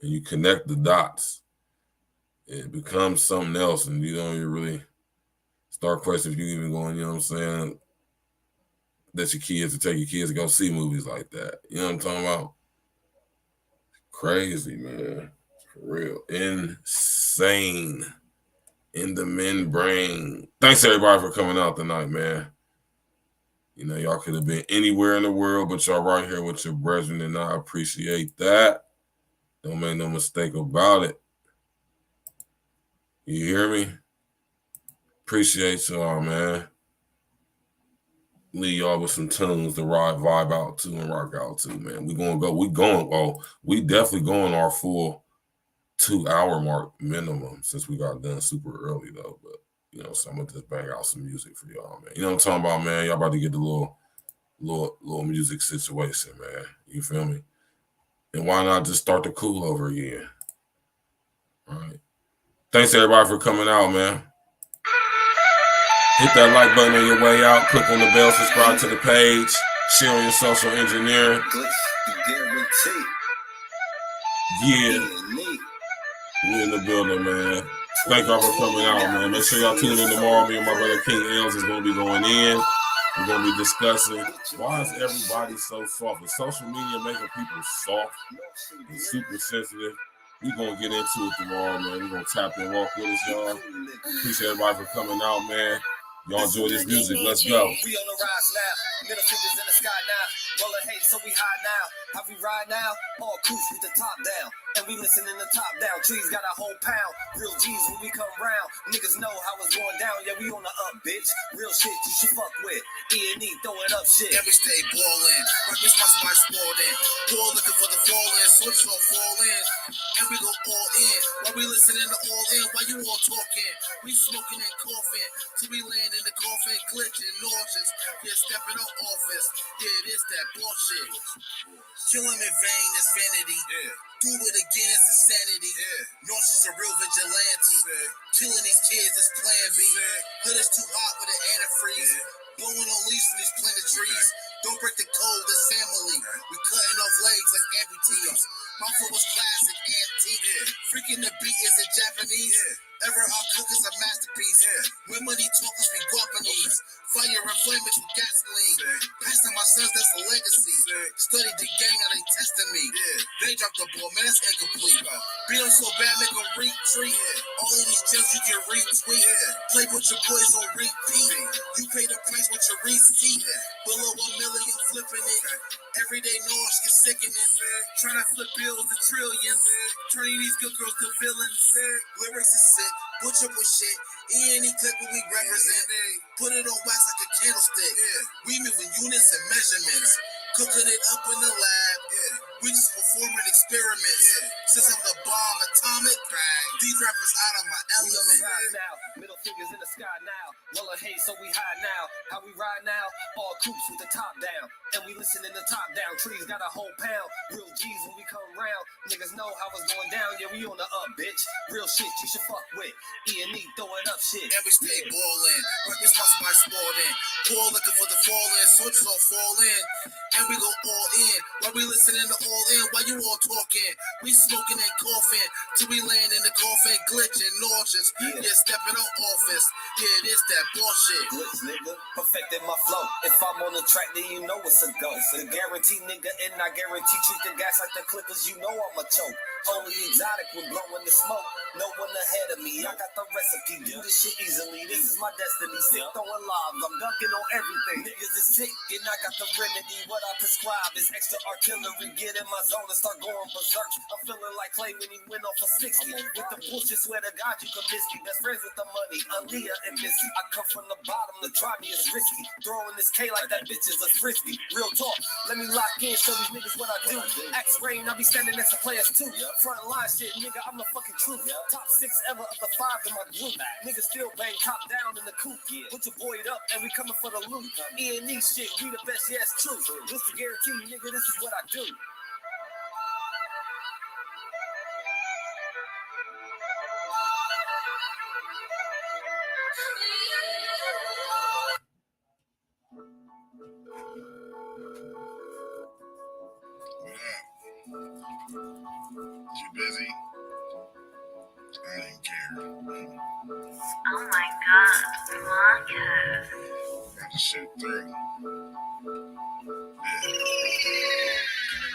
and you connect the dots, it becomes something else. And you don't even really start questioning if you even going, you know what I'm saying, that your kids to take your kids to go see movies like that. You know what I'm talking about? Crazy, man. For real. Insane. In the men brain. Thanks everybody for coming out tonight, man. You know, y'all could have been anywhere in the world, but y'all right here with your brethren, and I appreciate that. Don't make no mistake about it. You hear me? Appreciate y'all, man. Leave y'all with some tunes to vibe out to and rock out to, man. We definitely going our full 2-hour mark minimum since we got done super early though. But you know, so I'm gonna just bang out some music for y'all, man. You know what I'm talking about, man? Y'all about to get the little music situation, man. You feel me? And why not just start the cool over again? All right. Thanks everybody for coming out, man. Hit that like button on your way out. Click on the bell, subscribe to the page, share on your social engineering. Yeah. We in the building, man. Thank y'all for coming out, man. Make sure y'all tune in tomorrow. Me and my brother King Els is going to be going in. We're going to be discussing why is everybody so soft? Is social media making people soft and super sensitive? We're going to get into it tomorrow, man. We're going to tap and walk with us, y'all. Appreciate everybody for coming out, man. Y'all enjoy this music. Let's go. We on the rise now. Middle fingers in the sky now. Rolling hate, so we high now. How we ride now? All cruise with the top down. And we listen in the top down. Trees got a whole pound. Real G's when we come round. Niggas know how it's going down. Yeah, we on the up, bitch. Real shit you should fuck with. E&E throwing up shit. And we stay ballin'. Like we sponsor my sport in. Ball looking for the fall in. Soldiers don't fall in. And we go all in. While we listening to all in. While you all talking. We smoking and coughing. Till we land in the coffin. Glitching, nauseous. Yeah, stepping on office. Yeah, it is that bullshit. Killing in vain is vanity. Yeah. Do it again is insanity. Yeah. Nauseous a real vigilante. Yeah. Killing these kids is plan B. Yeah. Hood is too hot with an antifreeze. Yeah. Blowing on leaves from these planet trees. Don't break the code, this family. We cutting off legs like amputees. My flow was classic, antique. Yeah. Freaking the beat is in Japanese. Yeah. Ever our cook is a masterpiece. Yeah. When money talkers be Guapanese. Fire and flame it with gasoline. Pass on my sons, that's a legacy. Studied the gang, how they testing me. They dropped the ball, man, that's incomplete. Beat them so bad, make them retreat. All of these gems you can retweet. Play with your boys on repeat. You pay the price with your receipt. Below 1 million, flipping it. Everyday noise get sickening. Trying to flip bills to trillions. Turning these good girls to villains. Lyrics is sick, butcher with shit. E&E clip what we represent. Put it on wax like a candlestick. We moving units and measurements. Cooking it up in the lab. We just performing experiments. Since I'm the bomb atomic, these rappers out of my element. Now, middle fingers in the sky now. Roller hay, so we high now. How we ride now? All coops with the top down. And we listen in the top down. Trees got a whole pound. Real G's when we come round. Niggas know how it's going down. Yeah, we on the up, bitch. Real shit you should fuck with. E&E throwing up shit. And we stay ballin'. Like we sponsor my sport in. Ball looking for the fall in. Soldiers don't fall in. And we go all in. While we listening to all in. While you all talking. We smoking and coughing. Till we land in the coffin. Glitching, nauseous. Yeah, stepping on office. Yeah, it is that bullshit. Glitch, nigga. Perfected my flow. If I'm on the track, then you know it's a ghost. The guarantee, nigga, and I guarantee treat the gas like the clippers. You know I'm a choke. Only exotic when blowing the smoke. No one ahead of me. I got the recipe. Do this shit easily. This is my destiny. Sick throwing lobs. I'm dunking on everything. Niggas is sick, and I got the remedy. What I prescribe is extra artillery. Get in my zone and start going berserk. I'm feeling like Clay when he went off for 60. With the bullshit, swear to God you can miss me. Best friends with the money, Aaliyah and Missy. I come from the bottom, to try me is risky. Throwing this K like that bitch is a frisbee. Real talk, let me lock in, show these niggas what I do. Axe rain, I be standing next to players too. Front line shit, nigga, I'm the fucking truth. Top 6 ever up to 5 in my group. Nigga still bang top down in the coop. Put your boy up and we coming for the loot. E&E shit, we the best, yeah, it's true. Just to guarantee you, nigga, this is what I do. You busy? I didn't care. Oh my god, Marcus. Got to shoot through. Yeah.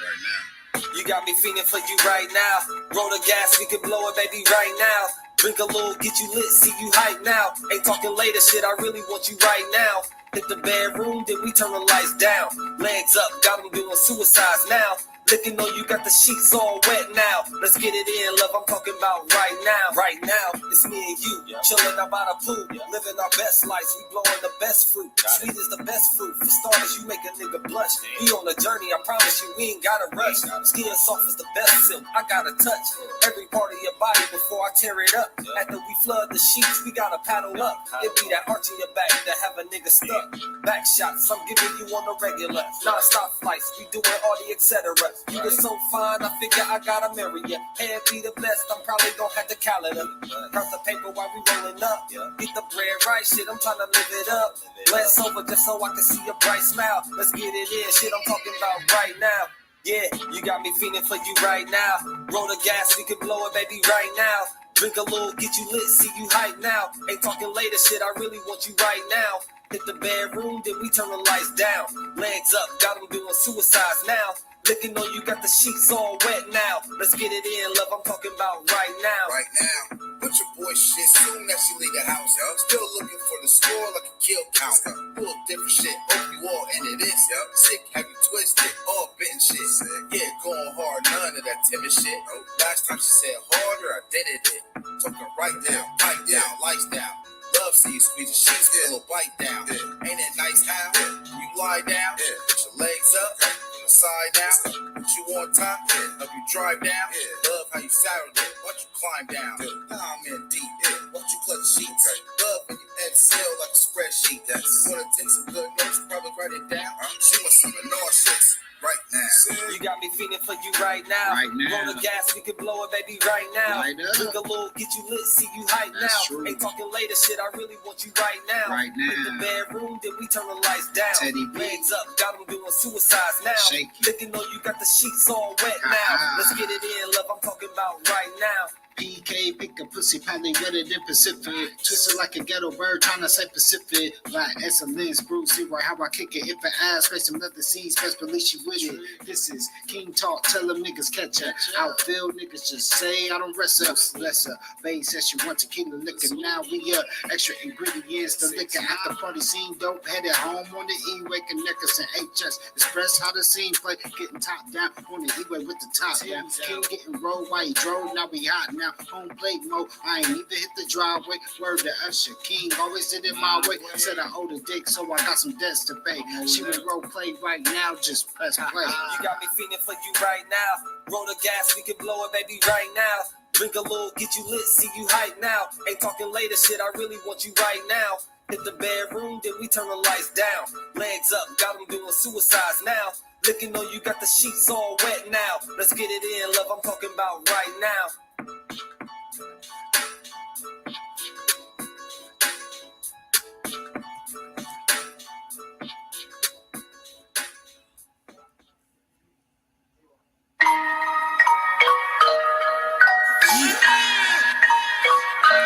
Right now. You got me feeling for you right now. Roll the gas, we can blow it, baby, right now. Drink a little, get you lit, see you hype now. Ain't talking later, shit, I really want you right now. Hit the bedroom, then we turn the lights down. Legs up, got them doing suicides now. Looking on you, got the sheets all wet now. Let's get it in, love, I'm talking about right now. Right now, it's me and you, chilling out by the pool. Living our best lives, we blowing the best fruit. Sweet is the best fruit. For starters, you make a nigga blush. We on a journey, I promise you, we ain't gotta rush. Skin soft is the best silk, I gotta touch every part of your body before I tear it up. After we flood the sheets, we gotta paddle up. It be that arch in your back that have a nigga stuck. Back shots, I'm giving you on the regular. Non-stop flights, we doing all the etc. You were so fine, I figure I gotta marry ya. Head be the best, I'm probably gon' have the calendar. Count the paper while we rolling up. Get the bread right, shit, I'm tryna live it up. Bless over just so I can see a bright smile. Let's get it in, shit, I'm talking about right now. Yeah, you got me feeling for you right now. Roll the gas, we can blow it, baby, right now. Drink a little, get you lit, see you hype now. Ain't talking later, shit, I really want you right now. Hit the bedroom, then we turn the lights down. Legs up, got them doing suicides now. Looking on you, got the sheets all wet now. Let's get it in, love, I'm talking about right now. Right now. Put your boy shit soon as she leave the house. Still looking for the score like a kill count. Full different shit, hope you all into this. Sick, have you twisted, all bitten shit. Yeah, going hard, none of that timid shit. Last time she said harder, I did it. Talking right down, pipe down, lights down. Love see you squeeze the sheets, still a bite down. Ain't it nice how you lie down, put your legs up, from the side down, put you on top, help you drive down. Love how you saddle it, watch you climb down. Now I'm in deep, watch you clutch sheets. Love when you exhale like a spreadsheet. Wanna take some good notes, probably write it down. She wants some nauseous. Right now. You got me feeling for you right now. Right now. Roll the gas, we can blow it, baby, right now. Right up. Drink a little, get you lit, see you hype That's now. true. Ain't talking later, shit, I really want you right now. Right now. Hit the bedroom, then we turn the lights down. Teddy B. Legs up, got them doing suicides now. Shake it. Looking on you, got the sheets all wet now. Let's get it in, love, I'm talking about right now. PK, pick a pussy, probably wetter than Pacific. Twisted like a ghetto bird, trying to say Pacific. Like excellence, Bruce, right how I kick it. If an ass, face some leather seeds, best believe she with it. This is King Talk, tell them niggas catch her. Outfield niggas just say I don't rest up. Bless her. Babe says she want tequila liquor. Now we extra ingredients, the liquor at the party scene. Dope headed home on the E-way, connectors and HS. Express how the scene play, getting top down on the E-way with the top down. King getting rolled while he drove, now we hot now. Home plate mode, I ain't even hit the driveway. Word to Usher, King always did it my way. Said I owed a dick, so I got some debts to pay. She would role play right now, just press play. You got me feeling for you right now. Roll the gas, we can blow it, baby, right now. Drink a little, get you lit, see you hype now. Ain't talking later, shit, I really want you right now. Hit the bedroom, then we turn the lights down. Legs up, got them doing suicides now. Looking on you, got the sheets all wet now. Let's get it in, love, I'm talking about right now.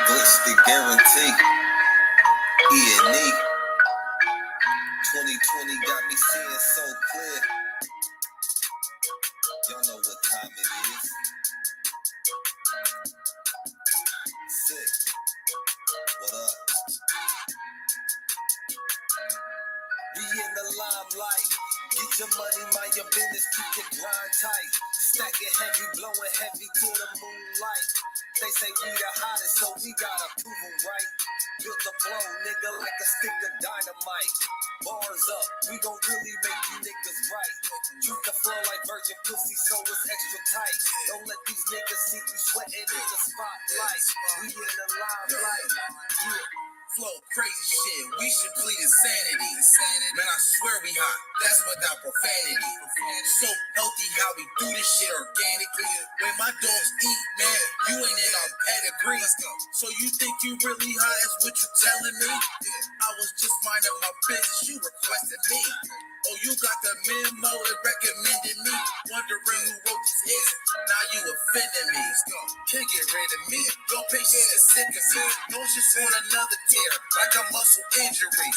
Glitch the guarantee. E&E. 2020 got me seeing so clear. Y'all know what time it is. Sick. What up? We in the limelight. Get your money, mind your business, keep your grind tight. Stacking heavy, blowing heavy to the moonlight. They say we the hottest, so we gotta prove them right. Built the flow, nigga, like a stick of dynamite. Bars up, we gon' really make you niggas right. Use the flow like Virgil pussy, so it's extra tight. Don't let these niggas see you sweating in the spotlight. We in the limelight. Yeah. Flow crazy shit, we should plead insanity. Man, I swear we hot, that's without profanity. So healthy how we do this shit organically. When my dogs eat, man, you ain't in our pedigree. So you think you really hot is what you telling me? I was just minding my business, you requested me. Oh, you got the memo and recommended me. Wondering who wrote this hit, now you offending me. Can't get rid of me, your patience is sick of me. Don't just want another tear, like a muscle injury.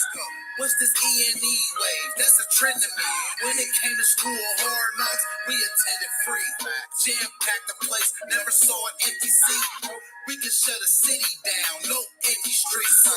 What's this E&E wave? That's a trend to me. When it came to school hard knocks, we attended free. Jam-packed the place, never saw an empty seat. We can shut a city down, no empty streets.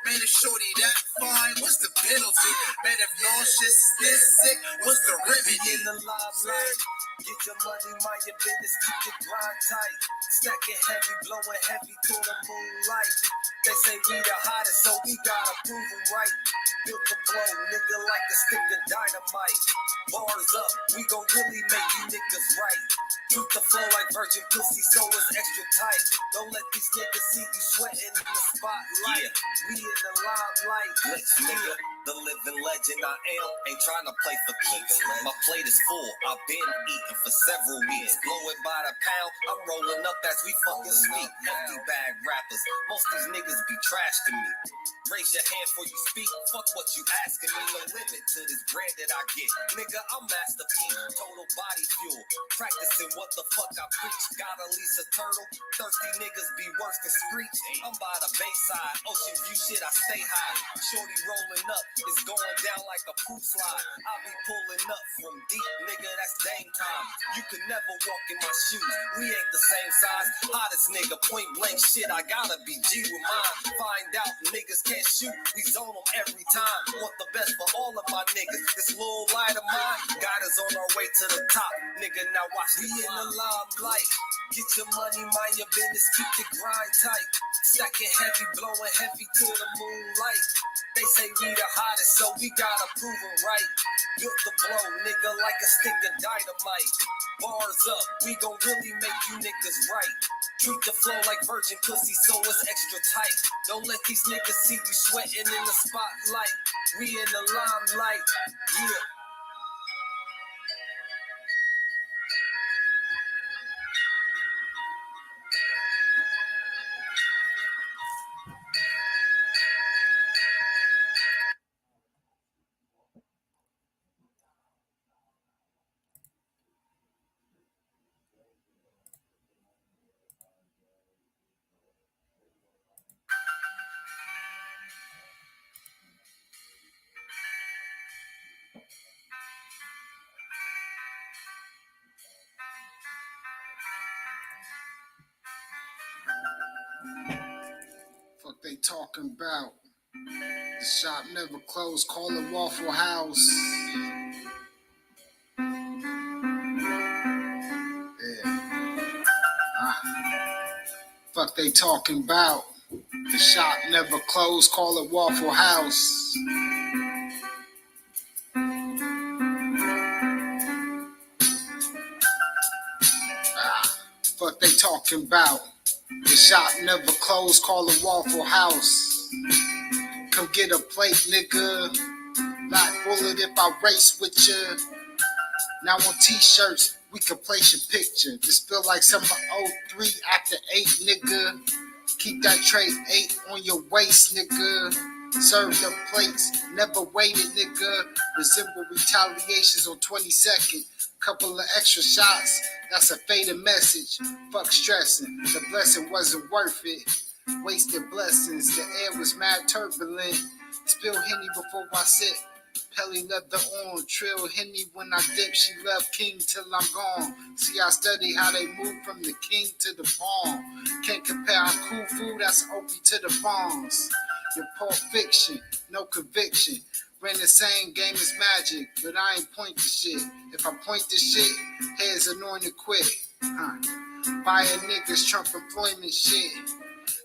Man, if shorty that fine, what's the penalty? Man, if nauseous is this sick, what's the remedy? In the limelight, get your money, mind your business, keep your grind tight. Stacking heavy, blowing heavy to the moonlight. They say we the hottest, so we gotta prove them right. Built to blow, nigga, like a stick of dynamite. Bars up, we gon' really make you niggas right. Truth to flow like virgin pussy, so it's extra tight. Don't let these niggas see you sweating in the spotlight. We in the limelight. Let's nigga, the living legend I am. Ain't trying to play for keeps. My plate is full, I've been eating for several weeks. Blow it by the pound, I'm rolling up as we fucking speak. Empty bag rappers, most these niggas be trash to me. Raise your hand before you speak, fuck what you asking me. No limit to this bread that I get. Nigga, I'm Master P, total body fuel. Practicing what the fuck I preach. Got a Lisa Turtle, thirsty niggas be worse than Screech. I'm by the Bayside, Ocean View shit, I stay high. Shorty rolling up, it's going down like a poop slide. I be pulling up from deep, nigga, that's dame time. You can never walk in my shoes, we ain't the same size. Hottest nigga, point blank shit, I gotta be G with mine. Find out niggas can't shoot, we zone them every time. Want the best for all of my niggas. This little light of mine got us on our way to the top. Nigga, now watch We in the limelight. Get your money, mind your business, keep your grind tight. Stacking heavy, blowing heavy to the moonlight. They say we the hottest, so we gotta prove them right. Built to blow, nigga, like a stick of dynamite. Bars up, we gon' really make you niggas right. Treat the flow like virgin pussy, so it's extra tight. Don't let these niggas see you sweating in the spotlight. We in the limelight, yeah. Fuck they talking about? The shop never closed, call it Waffle House. Yeah. Fuck they talking about? The shop never closed, call it Waffle House. Fuck they talking about? The shop never closed, call it Waffle House. Come get a plate, nigga. Not bullet if I race with ya. Now on t-shirts, we can place your picture. This feel like summer 03 after 8, nigga. Keep that tray 8 on your waist, nigga. Serve the plates, never waited, nigga. Resemble retaliations on 22nd. Couple of extra shots, that's a faded message. Fuck stressing, the blessing wasn't worth it. Wasted blessings, the air was mad turbulent. Spill Henny before I sip. Pelly leather on, trill Henny when I dip. She left king till I'm gone. See, I study how they move from the king to the pawn. Can't compare our cool food, that's Opie to the bombs. Your Pulp Fiction, no conviction. Ran the same game as Magic, but I ain't point to shit. If I point to shit, heads anointed quick. Fire niggas, Trump employment shit.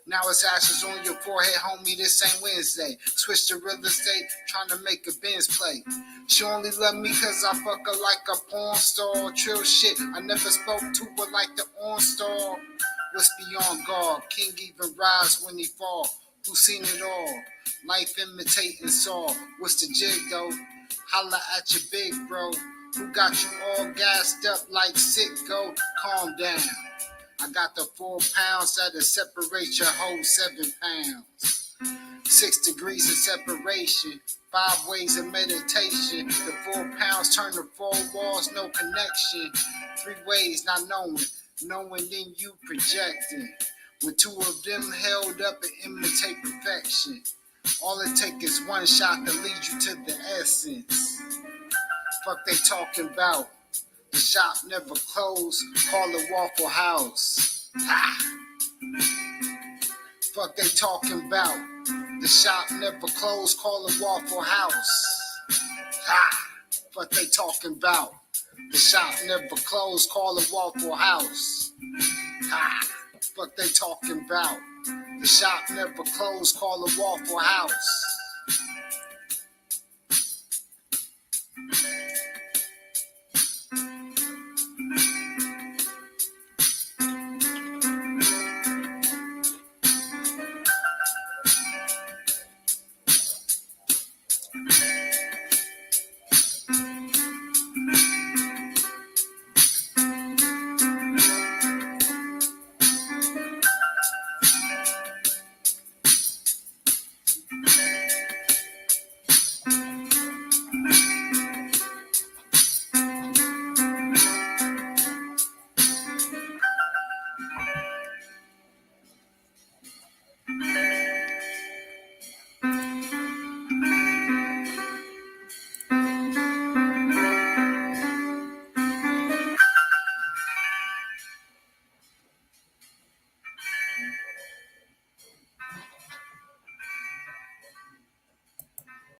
Now it's ashes on your forehead, homie, this ain't Wednesday. Switch to real estate, trying to make a Benz play. She only love me cause I fuck her like a porn star. Trill shit, I never spoke to her like the on star. What's beyond God? King even rise when he fall. Who seen it all? Life imitating Saul. What's the jig though? Holla at your big bro. Who got you all gassed up like sicko? Calm down. I got the 4 pounds that'll separate your whole 7 pounds. 6 degrees of separation, 5 ways of meditation. The 4 pounds turn to 4 walls, no connection. 3 ways not knowing then you projecting. When 2 of them held up and imitate perfection. All it takes is 1 shot to lead you to the essence. Fuck they talking about. The shop never closed, call it Waffle House. Ha! Fuck they talking about. The shop never closed, call it Waffle House. Ha! Fuck they talking about. The shop never closed, call it Waffle House. Ha! Fuck they talking about. The shop never closed, call it Waffle House.